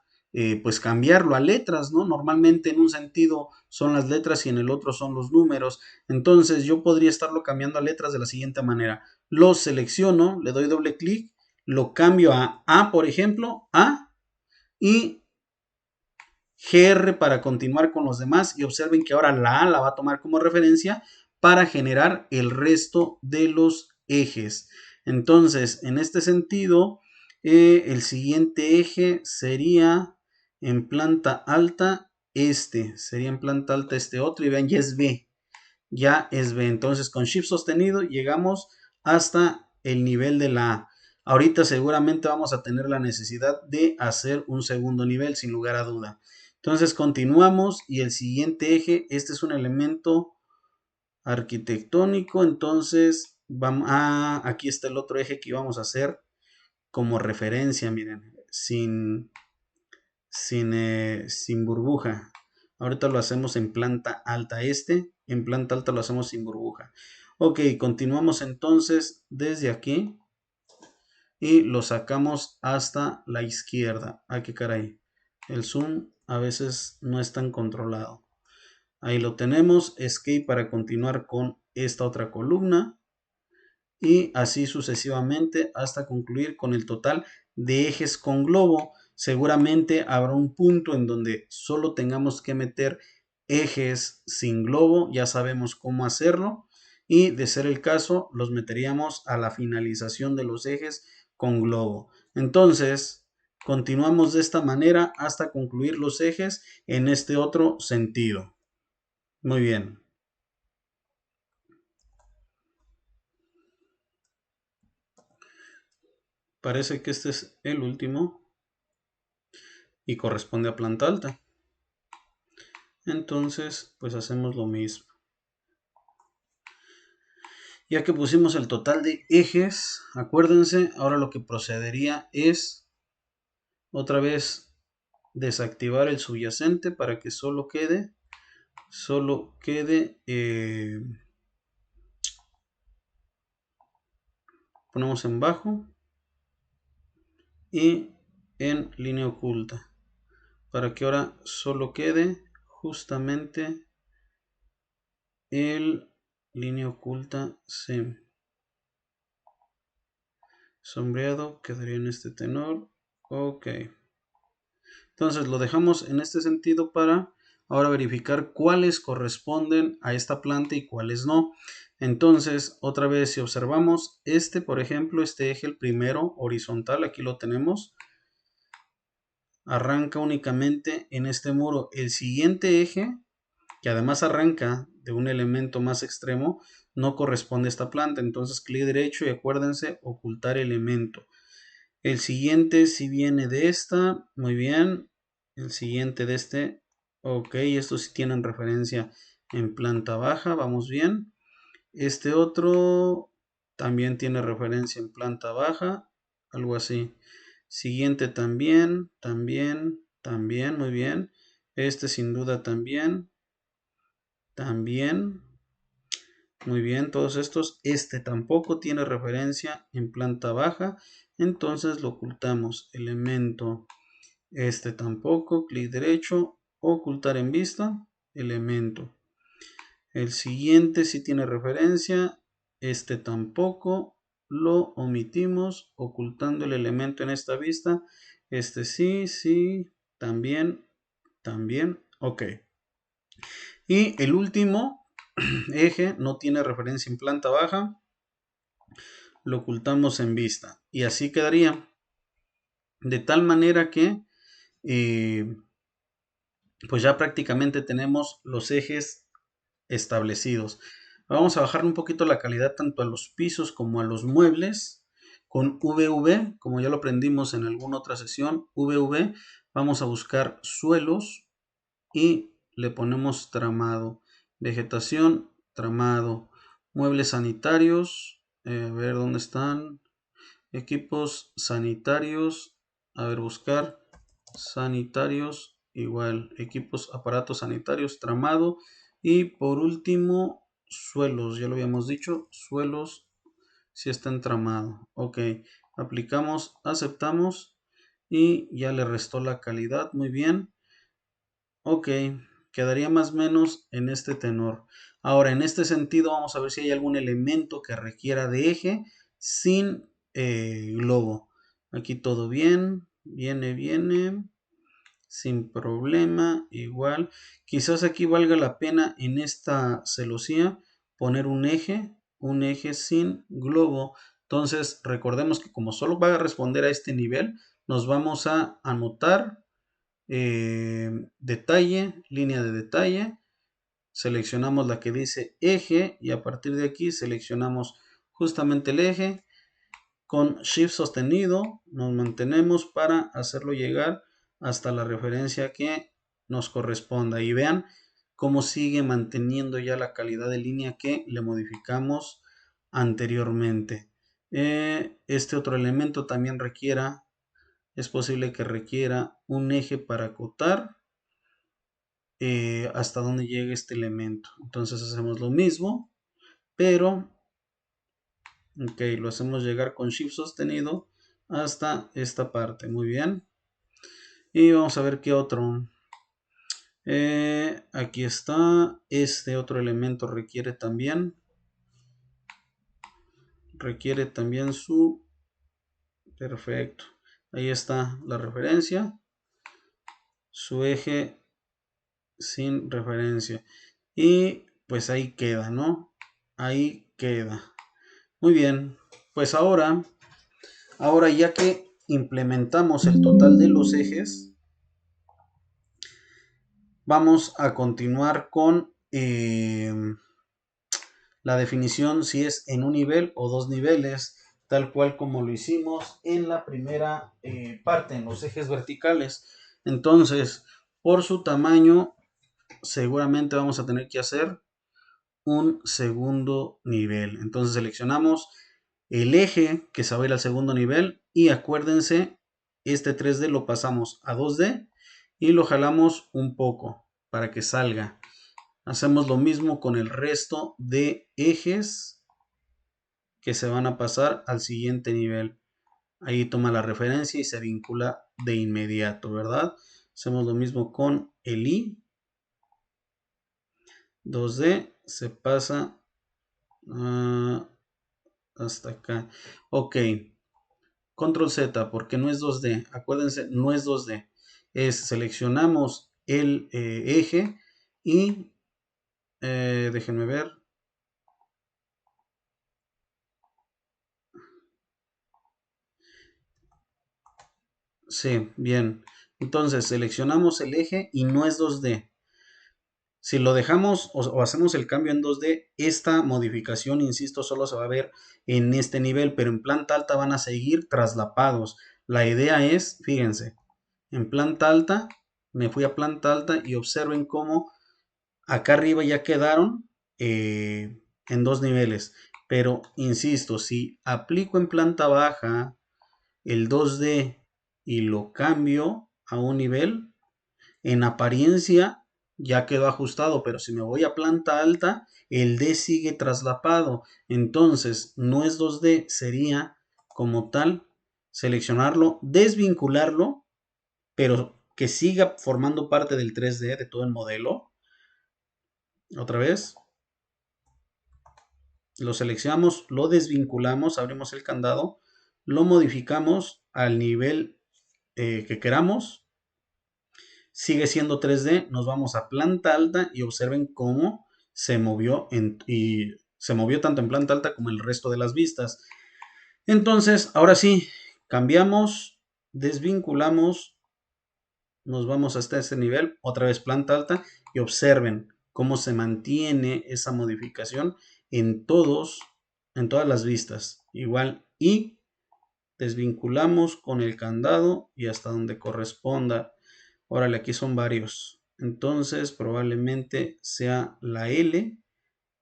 [SPEAKER 1] pues cambiarlo a letras, ¿no? Normalmente en un sentido son las letras y en el otro son los números. Entonces yo podría estarlo cambiando a letras de la siguiente manera. Lo selecciono, le doy doble clic, lo cambio a A, por ejemplo, A, y GR para continuar con los demás. Y observen que ahora la A la va a tomar como referencia para generar el resto de los ejes. Entonces, en este sentido, el siguiente eje sería en planta alta sería en planta alta este otro, y vean, ya es B, entonces con Shift sostenido llegamos hasta el nivel de la A. Ahorita seguramente vamos a tener la necesidad de hacer un segundo nivel, sin lugar a duda. Entonces continuamos y el siguiente eje, este es un elemento arquitectónico, entonces vamos aquí está el otro eje que íbamos a hacer como referencia, miren, sin burbuja. Ahorita lo hacemos en planta alta en planta alta lo hacemos sin burbuja. Ok, continuamos entonces desde aquí y lo sacamos hasta la izquierda. Ah, qué caray, el zoom a veces no es tan controlado. Ahí lo tenemos. Escape para continuar con esta otra columna. Y así sucesivamente hasta concluir con el total de ejes con globo. Seguramente habrá un punto en donde solo tengamos que meter ejes sin globo. Ya sabemos cómo hacerlo. Y de ser el caso, los meteríamos a la finalización de los ejes con globo. Entonces, continuamos de esta manera hasta concluir los ejes en este otro sentido. Muy bien. Parece que este es el último y corresponde a planta alta. Entonces, pues hacemos lo mismo. Ya que pusimos el total de ejes, acuérdense, ahora lo que procedería es otra vez desactivar el subyacente para que solo quede ponemos en bajo y en línea oculta para que ahora solo quede justamente el línea oculta C. Sombreado quedaría en este tenor. Ok. Entonces lo dejamos en este sentido para ahora verificar cuáles corresponden a esta planta y cuáles no. Entonces, otra vez, si observamos este, por ejemplo, este eje, el primero horizontal, aquí lo tenemos, arranca únicamente en este muro. El siguiente eje, que además arranca de un elemento más extremo, no corresponde a esta planta. Entonces, clic derecho y acuérdense, ocultar elemento. El siguiente si viene de esta, muy bien. El siguiente de este, ok, estos sí tienen referencia en planta baja, vamos bien. Este otro también tiene referencia en planta baja, algo así. Siguiente también, muy bien. Este sin duda también, muy bien, todos estos. Este tampoco tiene referencia en planta baja, entonces lo ocultamos. Elemento, este tampoco, clic derecho, ocultar en vista, elemento. El siguiente sí tiene referencia, este tampoco, lo omitimos, ocultando el elemento en esta vista. Este sí, también, ok. Y el último eje no tiene referencia en planta baja, lo ocultamos en vista y así quedaría de tal manera que pues ya prácticamente tenemos los ejes establecidos. Vamos a bajar un poquito la calidad tanto a los pisos como a los muebles con VV, como ya lo aprendimos en alguna otra sesión. VV, vamos a buscar suelos y le ponemos tramado, vegetación, tramado, muebles sanitarios, a ver dónde están, equipos sanitarios, a ver, buscar sanitarios, igual, equipos, aparatos sanitarios, tramado, y por último, suelos, ya lo habíamos dicho, suelos si está entramado. Ok, aplicamos, aceptamos y ya le restó la calidad, muy bien. Ok, quedaría más o menos en este tenor. Ahora, en este sentido, vamos a ver si hay algún elemento que requiera de eje sin globo. Aquí todo bien, viene, sin problema, igual. Quizás aquí valga la pena en esta celosía poner un eje sin globo. Entonces, recordemos que como solo va a responder a este nivel, nos vamos a anotar detalle, línea de detalle, seleccionamos la que dice eje y a partir de aquí seleccionamos justamente el eje, con shift sostenido nos mantenemos para hacerlo llegar hasta la referencia que nos corresponda y vean cómo sigue manteniendo ya la calidad de línea que le modificamos anteriormente. Este otro elemento también es posible que requiera un eje para acotar hasta donde llegue este elemento. Entonces hacemos lo mismo, pero ok, lo hacemos llegar con shift sostenido hasta esta parte. Muy bien. Y vamos a ver qué otro. Aquí está. Este otro elemento requiere también su... Perfecto. Ahí está la referencia. Su eje sin referencia. Y pues ahí queda, ¿no? Ahí queda. Muy bien. Pues ahora ya que implementamos el total de los ejes, vamos a continuar con la definición si es en un nivel o dos niveles, tal cual como lo hicimos en la primera parte, en los ejes verticales. Entonces, por su tamaño, seguramente vamos a tener que hacer un segundo nivel. Entonces seleccionamos el eje que se va a ir al segundo nivel y acuérdense, este 3D lo pasamos a 2D y lo jalamos un poco para que salga. Hacemos lo mismo con el resto de ejes que se van a pasar al siguiente nivel. Ahí toma la referencia y se vincula de inmediato, ¿verdad? Hacemos lo mismo con el I. 2D se pasa hasta acá. Ok. Control Z porque no es 2D. Acuérdense, no es 2D. Seleccionamos el eje y déjenme ver. Sí, bien. Entonces seleccionamos el eje y no es 2D. Si lo dejamos o hacemos el cambio en 2D, esta modificación, insisto, solo se va a ver en este nivel, pero en planta alta van a seguir traslapados. La idea es, fíjense, en planta alta, me fui a planta alta y observen cómo acá arriba ya quedaron en dos niveles. Pero, insisto, si aplico en planta baja el 2D y lo cambio a un nivel, en apariencia ya quedó ajustado, pero si me voy a planta alta, el D sigue traslapado. Entonces, no es 2D, sería como tal seleccionarlo, desvincularlo, pero que siga formando parte del 3D de todo el modelo. Otra vez, lo seleccionamos, lo desvinculamos, abrimos el candado, lo modificamos al nivel que queramos. Sigue siendo 3D, nos vamos a planta alta y observen cómo se movió y se movió tanto en planta alta como el resto de las vistas. Entonces, ahora sí, cambiamos, desvinculamos, nos vamos hasta este nivel, otra vez planta alta y observen cómo se mantiene esa modificación en todas las vistas. Igual y desvinculamos con el candado y hasta donde corresponda. Órale, aquí son varios. Entonces probablemente sea la L.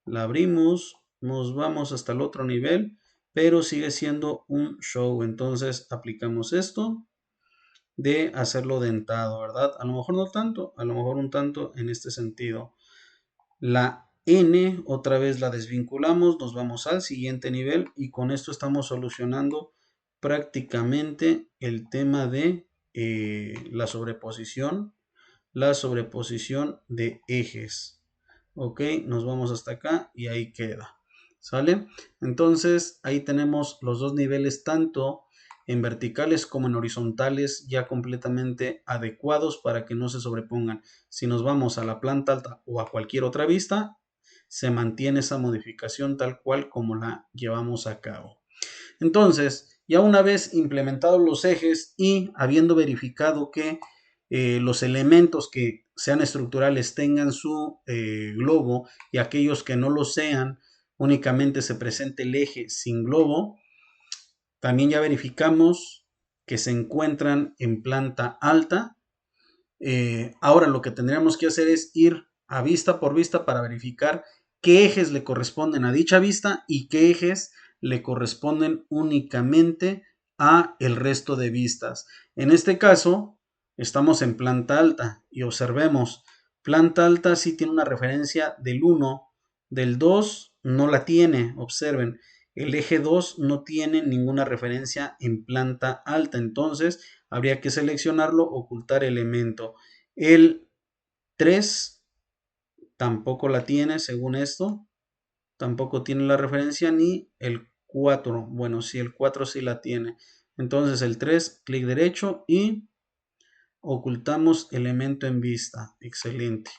[SPEAKER 1] La abrimos, nos vamos hasta el otro nivel, pero sigue siendo un show. Entonces aplicamos esto de hacerlo dentado, ¿verdad? A lo mejor no tanto, a lo mejor un tanto en este sentido. La N otra vez la desvinculamos, nos vamos al siguiente nivel y con esto estamos solucionando prácticamente el tema de la sobreposición de ejes. Ok, nos vamos hasta acá y ahí queda. ¿Sale? Entonces ahí tenemos los dos niveles tanto en verticales como en horizontales ya completamente adecuados para que no se sobrepongan. Si nos vamos a la planta alta o a cualquier otra vista, se mantiene esa modificación tal cual como la llevamos a cabo. Entonces, ya una vez implementados los ejes y habiendo verificado que los elementos que sean estructurales tengan su globo y aquellos que no lo sean, únicamente se presente el eje sin globo, también ya verificamos que se encuentran en planta alta. Ahora lo que tendríamos que hacer es ir a vista por vista para verificar qué ejes le corresponden a dicha vista y qué ejes le corresponden únicamente a el resto de vistas. En este caso, estamos en planta alta y observemos, planta alta sí tiene una referencia del 1, del 2 no la tiene, observen, el eje 2 no tiene ninguna referencia en planta alta, entonces habría que seleccionarlo, ocultar elemento. El 3 tampoco la tiene según esto. Tampoco tiene la referencia ni el 4. Bueno, sí, el 4 sí la tiene. Entonces el 3, clic derecho y ocultamos elemento en vista. Excelente.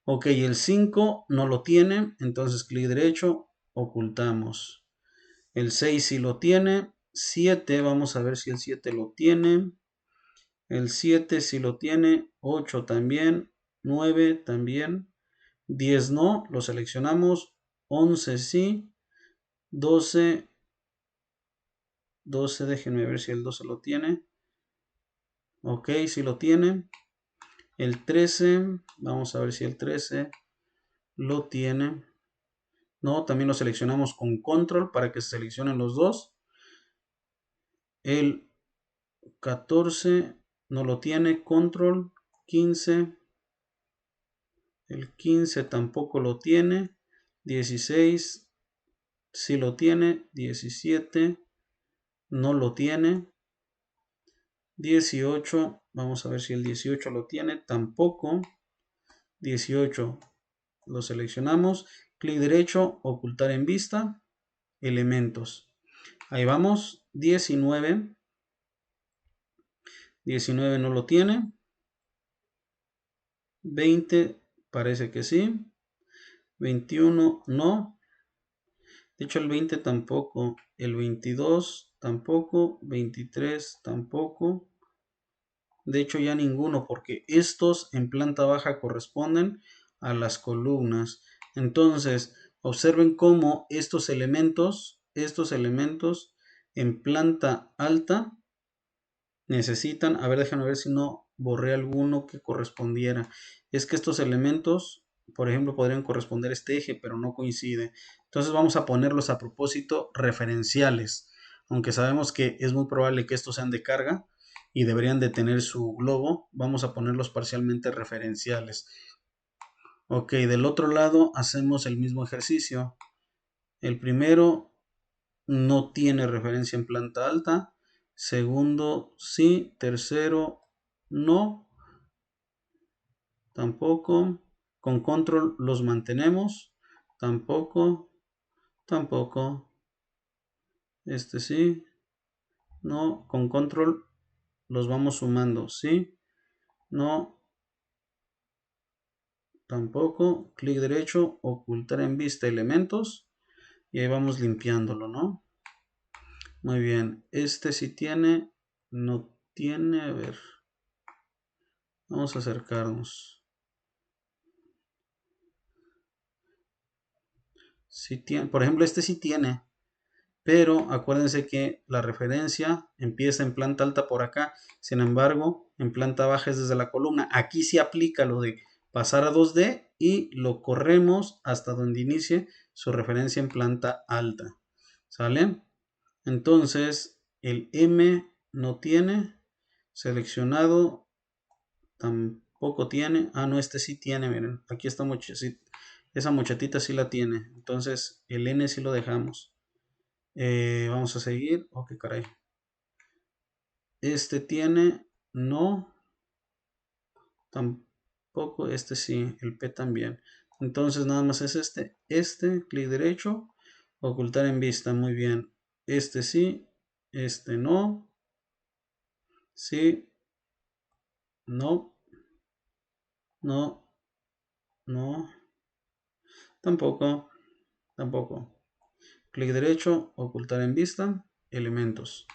[SPEAKER 1] Ok, el 5 no lo tiene. Entonces clic derecho, ocultamos. El 6 sí lo tiene. 7, vamos a ver si el 7 lo tiene. El 7 sí lo tiene. 8 también. 9 también. 10 no, lo seleccionamos. 11 sí. 12, déjenme ver si el 12 lo tiene. Ok, sí lo tiene. El 13, vamos a ver si el 13 lo tiene. No, también lo seleccionamos con control para que se seleccionen los dos. El 14 no lo tiene, control. 15, el 15 tampoco lo tiene. 16 sí lo tiene. 17 no lo tiene. 18, vamos a ver si el 18 lo tiene, tampoco. 18 lo seleccionamos, clic derecho, ocultar en vista, elementos. Ahí vamos, 19, 19 no lo tiene. 20 parece que sí. 21 no. De hecho el 20 tampoco. El 22 tampoco. 23 tampoco. De hecho ya ninguno, porque estos en planta baja corresponden a las columnas. Entonces, observen cómo estos elementos en planta alta necesitan, a ver, déjenme ver si no borré alguno que correspondiera. Es que estos elementos, por ejemplo, podrían corresponder a este eje, pero no coincide. Entonces vamos a ponerlos a propósito referenciales, aunque sabemos que es muy probable que estos sean de carga y deberían de tener su globo, vamos a ponerlos parcialmente referenciales. Ok, del otro lado hacemos el mismo ejercicio. El primero no tiene referencia en planta alta. Segundo, sí. Tercero, no. Tampoco. Con control los mantenemos. Tampoco. Tampoco. Este sí. No. Con control los vamos sumando. Sí. No. Tampoco. Clic derecho. Ocultar en vista elementos. Y ahí vamos limpiándolo, ¿no? Muy bien. Este sí tiene. No tiene. A ver. Vamos a acercarnos. Sí tiene, por ejemplo, este sí tiene, pero acuérdense que la referencia empieza en planta alta por acá, sin embargo, en planta baja es desde la columna. Aquí sí aplica lo de pasar a 2D y lo corremos hasta donde inicie su referencia en planta alta. ¿Sale? Entonces, el M no tiene, seleccionado tampoco tiene. Ah, no, este sí tiene, miren, aquí está esa muchatita sí la tiene. Entonces, el N sí lo dejamos. Vamos a seguir. Ok, caray. Este tiene, no. Tampoco, este sí, el P también. Entonces, nada más es este, clic derecho, ocultar en vista, muy bien. Este sí, este no. Sí, no, no, no. Tampoco, tampoco. Clic derecho, ocultar en vista, elementos.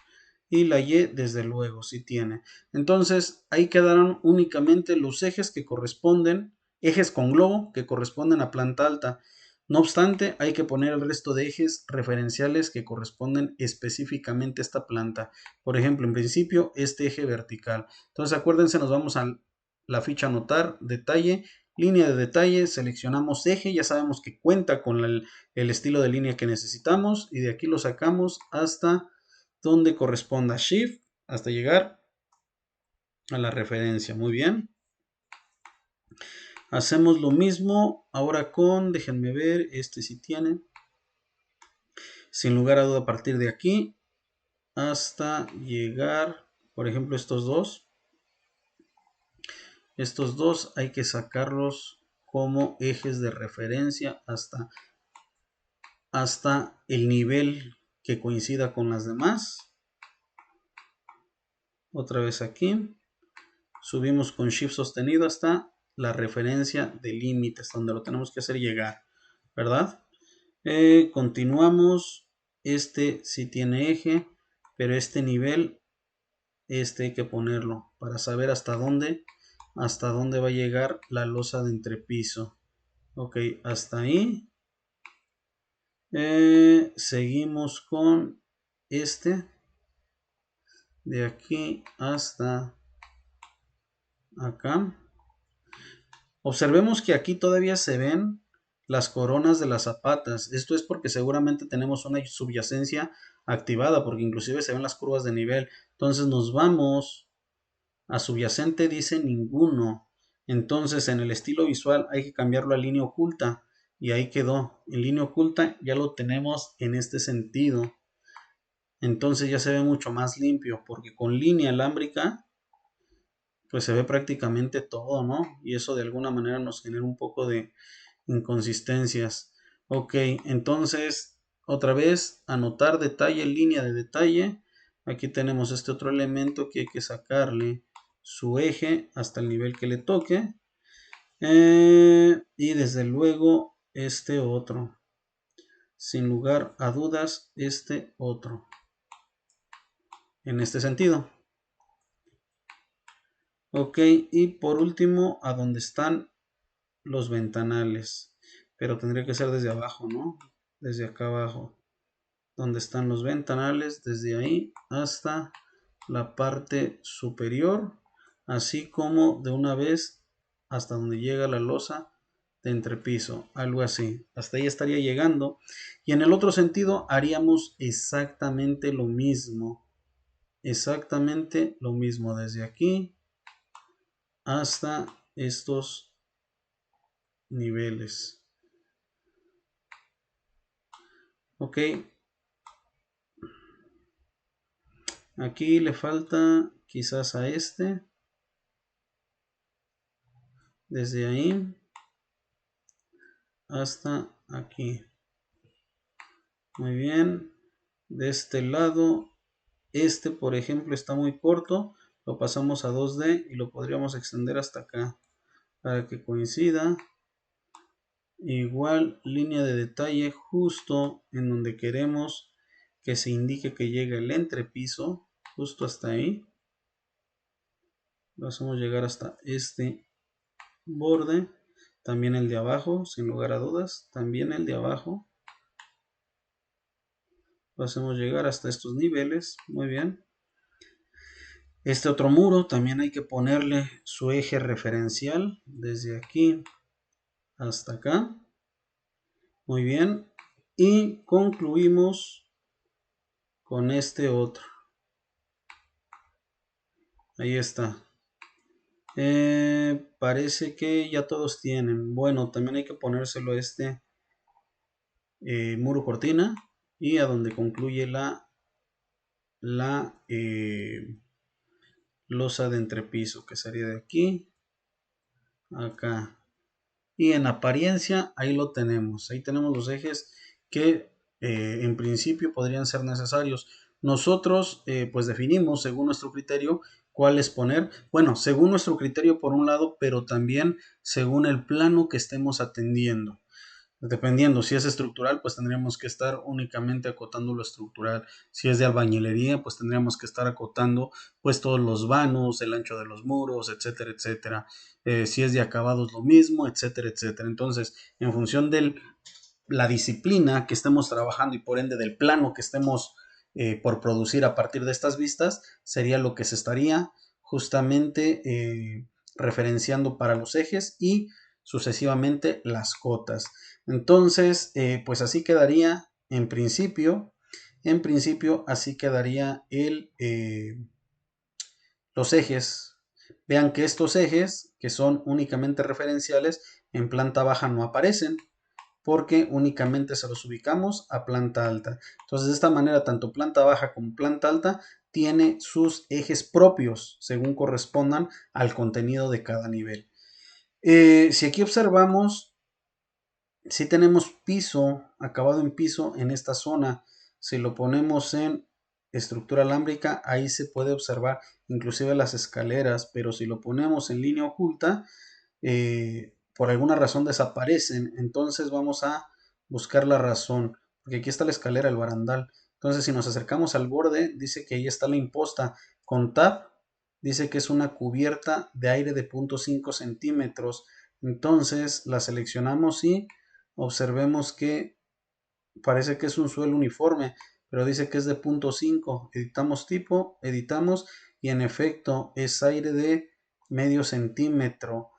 [SPEAKER 1] Y la Y, desde luego, sí tiene. Entonces, ahí quedaron únicamente los ejes que corresponden, ejes con globo, que corresponden a planta alta. No obstante, hay que poner el resto de ejes referenciales que corresponden específicamente a esta planta. Por ejemplo, en principio, este eje vertical. Entonces, acuérdense, nos vamos a la ficha anotar, detalle, línea de detalle, seleccionamos eje, ya sabemos que cuenta con el estilo de línea que necesitamos y de aquí lo sacamos hasta donde corresponda, Shift, hasta llegar a la referencia. Muy bien. Hacemos lo mismo ahora con, déjenme ver, este sí tiene. Sin lugar a duda, a partir de aquí hasta llegar, por ejemplo, estos dos Estos dos hay que sacarlos como ejes de referencia hasta el nivel que coincida con las demás. Otra vez aquí. Subimos con Shift sostenido hasta la referencia de límites, donde lo tenemos que hacer llegar, ¿verdad? Continuamos. Este sí tiene eje, pero este nivel, este hay que ponerlo para saber hasta dónde va a llegar la losa de entrepiso. Ok, hasta ahí. Seguimos con este de aquí hasta acá. Observemos que aquí todavía se ven las coronas de las zapatas. Esto es porque seguramente tenemos una subyacencia activada, porque inclusive se ven las curvas de nivel. Entonces nos vamos a subyacente, dice ninguno. Entonces en el estilo visual hay que cambiarlo a línea oculta. Y ahí quedó. En línea oculta ya lo tenemos en este sentido. Entonces ya se ve mucho más limpio, porque con línea alámbrica pues se ve prácticamente todo, ¿no? Y eso de alguna manera nos genera un poco de inconsistencias. Ok, entonces otra vez anotar detalle, línea de detalle. Aquí tenemos este otro elemento que hay que sacarle su eje hasta el nivel que le toque. Y desde luego este otro. Sin lugar a dudas, este otro. En este sentido. Ok, y por último, a donde están los ventanales. Pero tendría que ser desde abajo, ¿no? Desde acá abajo. Donde están los ventanales, desde ahí hasta la parte superior. Así como de una vez hasta donde llega la losa de entrepiso. Algo así. Hasta ahí estaría llegando. Y en el otro sentido haríamos exactamente lo mismo. Exactamente lo mismo. Desde aquí hasta estos niveles. Ok, aquí le falta quizás a este, desde ahí hasta aquí. Muy bien, de este lado, este por ejemplo está muy corto, lo pasamos a 2D y lo podríamos extender hasta acá para que coincida. Igual línea de detalle justo en donde queremos que se indique que llega el entrepiso, justo hasta ahí. Lo hacemos llegar hasta este borde. También el de abajo, sin lugar a dudas. También el de abajo. Lo hacemos llegar hasta estos niveles. Muy bien. Este otro muro también hay que ponerle su eje referencial. Desde aquí hasta acá. Muy bien. Y concluimos con este otro. Ahí está. Parece que ya todos tienen. Bueno, también hay que ponérselo a este muro cortina. Y a donde concluye la losa de entrepiso, que sería de aquí acá. Y en apariencia ahí lo tenemos. Ahí tenemos los ejes que en principio podrían ser necesarios. Nosotros pues definimos según nuestro criterio cuáles poner. Bueno, según nuestro criterio por un lado, pero también según el plano que estemos atendiendo. Dependiendo, si es estructural, pues tendríamos que estar únicamente acotando lo estructural. Si es de albañilería, pues tendríamos que estar acotando pues todos los vanos, el ancho de los muros, etcétera, etcétera. Si es de acabados, lo mismo, etcétera, etcétera. Entonces, en función de la disciplina que estemos trabajando y por ende del plano que estemos por producir a partir de estas vistas, sería lo que se estaría justamente referenciando para los ejes y sucesivamente las cotas. Entonces, pues así quedaría en principio así quedaría los ejes. Vean que estos ejes, que son únicamente referenciales, en planta baja no aparecen, porque únicamente se los ubicamos a planta alta. Entonces, de esta manera, tanto planta baja como planta alta tiene sus ejes propios según correspondan al contenido de cada nivel. Si aquí observamos, si tenemos piso, acabado en piso en esta zona, si lo ponemos en estructura alámbrica, ahí se puede observar inclusive las escaleras, pero si lo ponemos en línea oculta, por alguna razón desaparecen. Entonces vamos a buscar la razón, porque aquí está la escalera, el barandal. Entonces si nos acercamos al borde, dice que ahí está la imposta. Con tab, dice que es una cubierta de aire de 0.5 centímetros. Entonces la seleccionamos y observemos que parece que es un suelo uniforme, pero dice que es de 0.5. Editamos tipo, editamos y en efecto es aire de medio centímetro.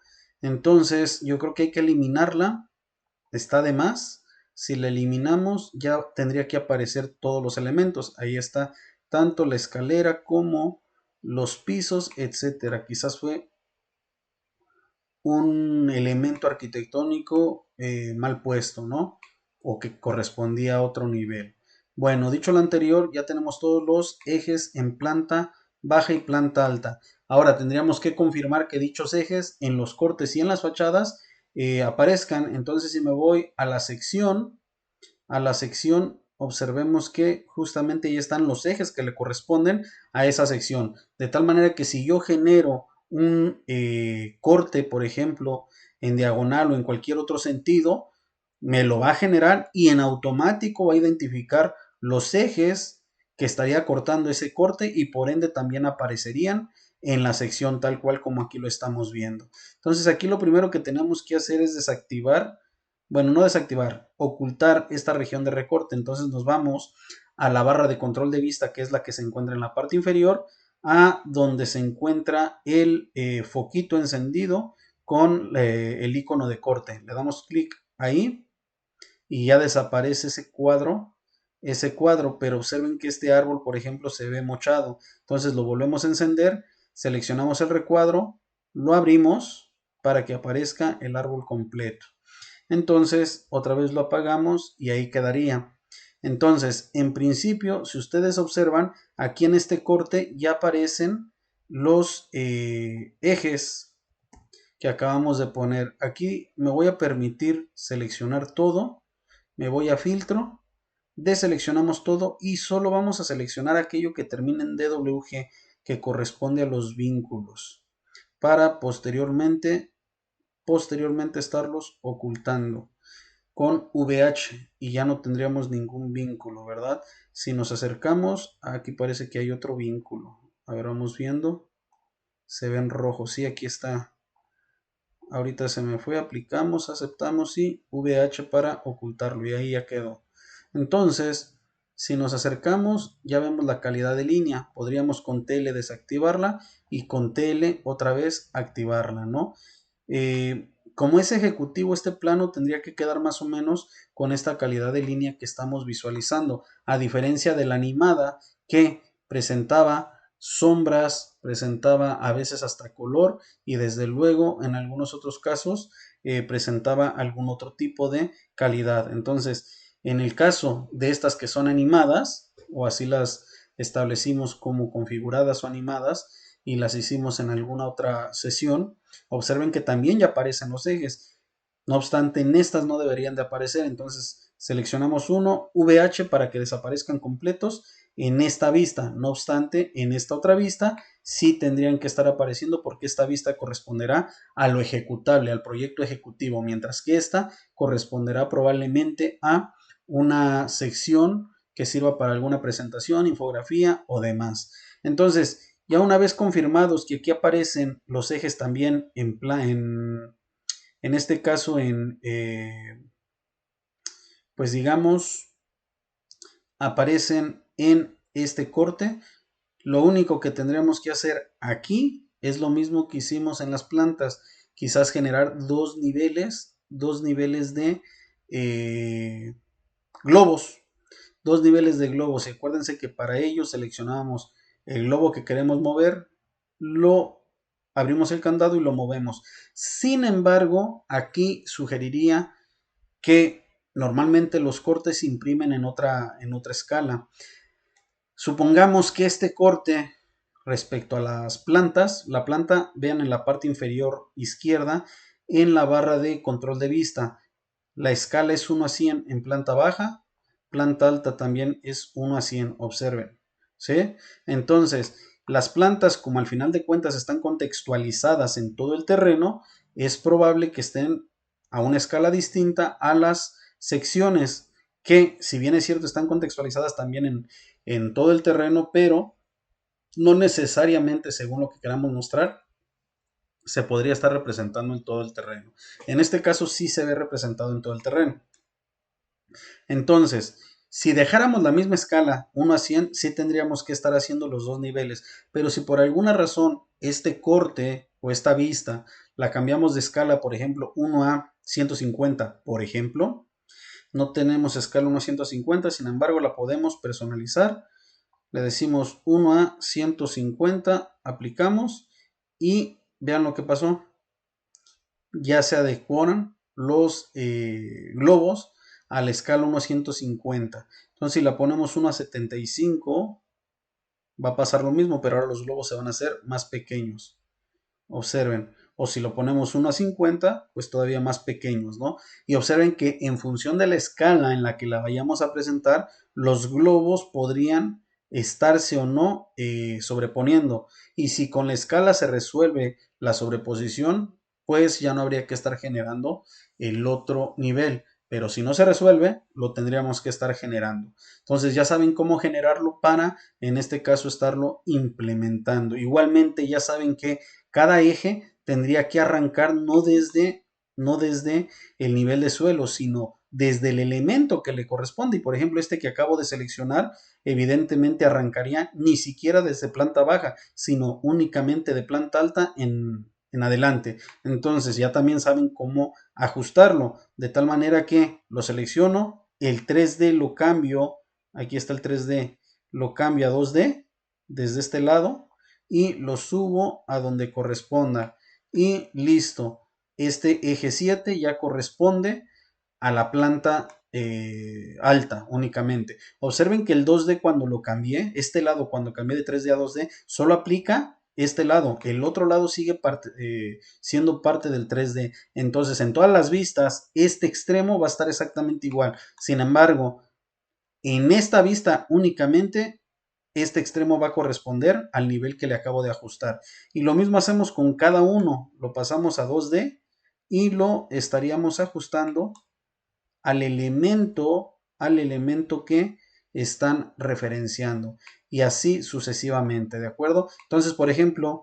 [SPEAKER 1] Entonces yo creo que hay que eliminarla, está de más. Si la eliminamos ya tendría que aparecer todos los elementos. Ahí está tanto la escalera como los pisos, etcétera. Quizás fue un elemento arquitectónico mal puesto, ¿no? O que correspondía a otro nivel. Bueno, dicho lo anterior, ya tenemos todos los ejes en planta baja y planta alta. Ahora tendríamos que confirmar que dichos ejes en los cortes y en las fachadas aparezcan. Entonces, si me voy a la sección, observemos que justamente ahí están los ejes que le corresponden a esa sección. De tal manera que si yo genero un corte, por ejemplo, en diagonal o en cualquier otro sentido, me lo va a generar y en automático va a identificar los ejes que estaría cortando ese corte y por ende también aparecerían en la sección tal cual como aquí lo estamos viendo. Entonces aquí lo primero que tenemos que hacer es desactivar, bueno, no desactivar, ocultar esta región de recorte. Entonces nos vamos a la barra de control de vista, que es la que se encuentra en la parte inferior, a donde se encuentra el foquito encendido con el icono de corte. Le damos clic ahí y ya desaparece ese cuadro, pero observen que este árbol, por ejemplo, se ve mochado. Entonces lo volvemos a encender, seleccionamos el recuadro, lo abrimos para que aparezca el árbol completo. Entonces, otra vez lo apagamos y ahí quedaría. Entonces, en principio, si ustedes observan, aquí en este corte ya aparecen los ejes que acabamos de poner. Aquí me voy a permitir seleccionar todo, me voy a filtro, deseleccionamos todo y solo vamos a seleccionar aquello que termine en DWG, que corresponde a los vínculos, para posteriormente estarlos ocultando con VH y ya no tendríamos ningún vínculo, ¿verdad? Si nos acercamos, aquí parece que hay otro vínculo. A ver, vamos viendo. Se ven rojos. Sí, aquí está. Ahorita se me fue. Aplicamos, aceptamos y VH para ocultarlo. Y ahí ya quedó. Entonces, si nos acercamos, ya vemos la calidad de línea. Podríamos con TL desactivarla y con TL otra vez activarla, ¿no? Como es ejecutivo, este plano tendría que quedar más o menos con esta calidad de línea que estamos visualizando, a diferencia de la animada que presentaba sombras, presentaba a veces hasta color y desde luego en algunos otros casos presentaba algún otro tipo de calidad. Entonces, en el caso de estas que son animadas, o así las establecimos como configuradas o animadas y las hicimos en alguna otra sesión, observen que también ya aparecen los ejes. No obstante, en estas no deberían de aparecer. Entonces seleccionamos uno, VH, para que desaparezcan completos en esta vista. No obstante, en esta otra vista sí tendrían que estar apareciendo porque esta vista corresponderá a lo ejecutable, al proyecto ejecutivo, mientras que esta corresponderá probablemente a una sección que sirva para alguna presentación, infografía o demás. Entonces, ya una vez confirmados que aquí aparecen los ejes también en este caso pues digamos, aparecen en este corte, lo único que tendríamos que hacer aquí es lo mismo que hicimos en las plantas, quizás generar dos niveles de globos, dos niveles de globos. Y acuérdense que para ello seleccionamos el globo que queremos mover, lo abrimos el candado y lo movemos. Sin embargo, aquí sugeriría que normalmente los cortes se imprimen en otra escala. Supongamos que este corte respecto a las plantas, la planta, vean en la parte inferior izquierda, en la barra de control de vista, la escala es 1 a 100 en planta baja, planta alta también es 1 a 100, observen, ¿sí? Entonces, las plantas, como al final de cuentas están contextualizadas en todo el terreno, es probable que estén a una escala distinta a las secciones que, si bien es cierto, están contextualizadas también en todo el terreno, pero no necesariamente según lo que queramos mostrar se podría estar representando en todo el terreno. En este caso sí se ve representado en todo el terreno. Entonces, si dejáramos la misma escala 1 a 100, sí tendríamos que estar haciendo los dos niveles, pero si por alguna razón este corte o esta vista la cambiamos de escala, por ejemplo, 1 a 150, por ejemplo, no tenemos escala 1 a 150, sin embargo la podemos personalizar. Le decimos 1 a 150, aplicamos y vean lo que pasó. Ya se adecuaron los globos a la escala 1 a 150. Entonces, si la ponemos 1 a 75, va a pasar lo mismo, pero ahora los globos se van a hacer más pequeños. Observen. O si lo ponemos 1 a 50, pues todavía más pequeños, ¿no? Y observen que en función de la escala en la que la vayamos a presentar, los globos podrían estarse o no sobreponiendo. Y si con la escala se resuelve la sobreposición, pues ya no habría que estar generando el otro nivel. Pero si no se resuelve, lo tendríamos que estar generando. Entonces ya saben cómo generarlo para, en este caso, estarlo implementando. Igualmente ya saben que cada eje tendría que arrancar no desde el nivel de suelo, sino desde el elemento que le corresponde. Y por ejemplo, este que acabo de seleccionar, evidentemente arrancaría ni siquiera desde planta baja, sino únicamente de planta alta en adelante. Entonces ya también saben cómo ajustarlo, de tal manera que lo selecciono, el 3D lo cambio, aquí está el 3D, lo cambio a 2D desde este lado y lo subo a donde corresponda y listo. Este eje 7 ya corresponde a la planta alta únicamente. Observen que el 2D cuando lo cambié, este lado cuando cambié de 3D a 2D, solo aplica este lado, el otro lado sigue siendo parte del 3D. Entonces, en todas las vistas, este extremo va a estar exactamente igual. Sin embargo, en esta vista únicamente, este extremo va a corresponder al nivel que le acabo de ajustar. Y lo mismo hacemos con cada uno. Lo pasamos a 2D y lo estaríamos ajustando al elemento que están referenciando. Y así sucesivamente, ¿de acuerdo? Entonces, por ejemplo,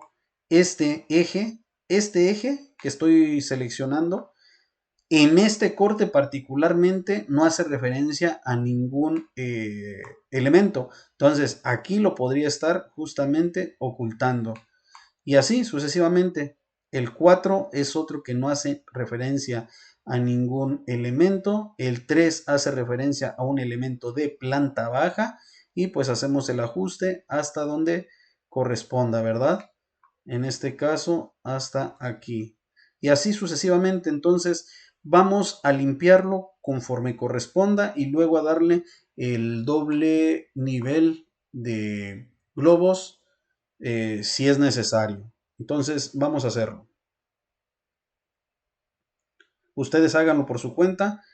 [SPEAKER 1] este eje que estoy seleccionando, en este corte particularmente no hace referencia a ningún elemento. Entonces aquí lo podría estar justamente ocultando. Y así sucesivamente. El 4 es otro que no hace referencia a ningún elemento. El 3 hace referencia a un elemento de planta baja. Y pues hacemos el ajuste hasta donde corresponda, ¿verdad? En este caso hasta aquí. Y así sucesivamente. Entonces vamos a limpiarlo conforme corresponda y luego a darle el doble nivel de globos si es necesario. Entonces vamos a hacerlo. Ustedes háganlo por su cuenta.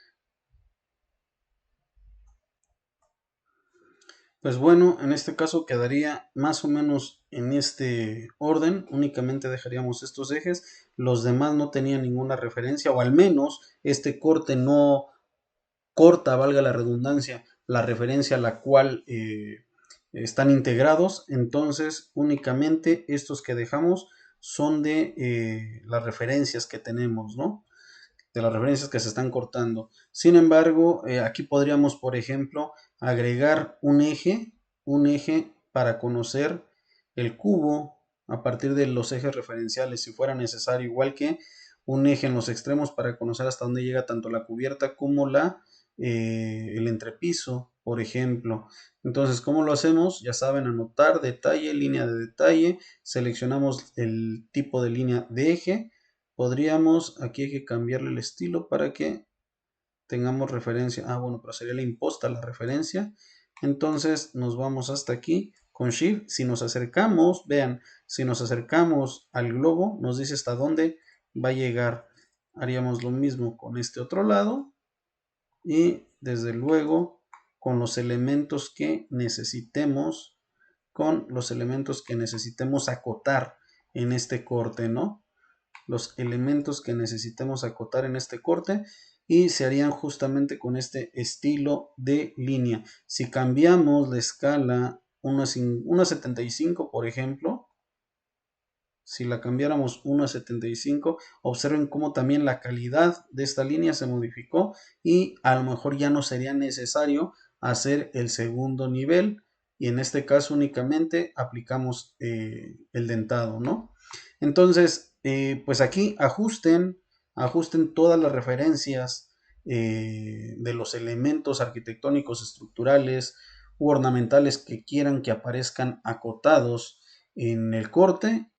[SPEAKER 1] Pues bueno, en este caso quedaría más o menos en este orden. Únicamente dejaríamos estos ejes. Los demás no tenían ninguna referencia, o al menos este corte no corta, valga la redundancia, la referencia a la cual están integrados. Entonces únicamente estos que dejamos son de las referencias que tenemos, ¿no? De las referencias que se están cortando. Sin embargo, aquí podríamos, por ejemplo, agregar un eje para conocer el cubo a partir de los ejes referenciales, si fuera necesario, igual que un eje en los extremos para conocer hasta dónde llega tanto la cubierta como el entrepiso, por ejemplo. Entonces, ¿cómo lo hacemos? Ya saben, anotar, detalle, línea de detalle, seleccionamos el tipo de línea de eje. Podríamos, aquí hay que cambiarle el estilo para que tengamos referencia. Bueno, pero sería la imposta la referencia. Entonces nos vamos hasta aquí con Shift. Si nos acercamos, vean, si nos acercamos al globo, nos dice hasta dónde va a llegar. Haríamos lo mismo con este otro lado y desde luego con los elementos que necesitemos, acotar en este corte, ¿no? Los elementos que necesitemos acotar en este corte y se harían justamente con este estilo de línea. Si cambiamos la escala 1.75, por ejemplo, si la cambiáramos 1.75, observen cómo también la calidad de esta línea se modificó y a lo mejor ya no sería necesario hacer el segundo nivel y en este caso únicamente aplicamos el dentado, ¿no? Entonces, pues aquí ajusten todas las referencias de los elementos arquitectónicos, estructurales u ornamentales que quieran que aparezcan acotados en el corte.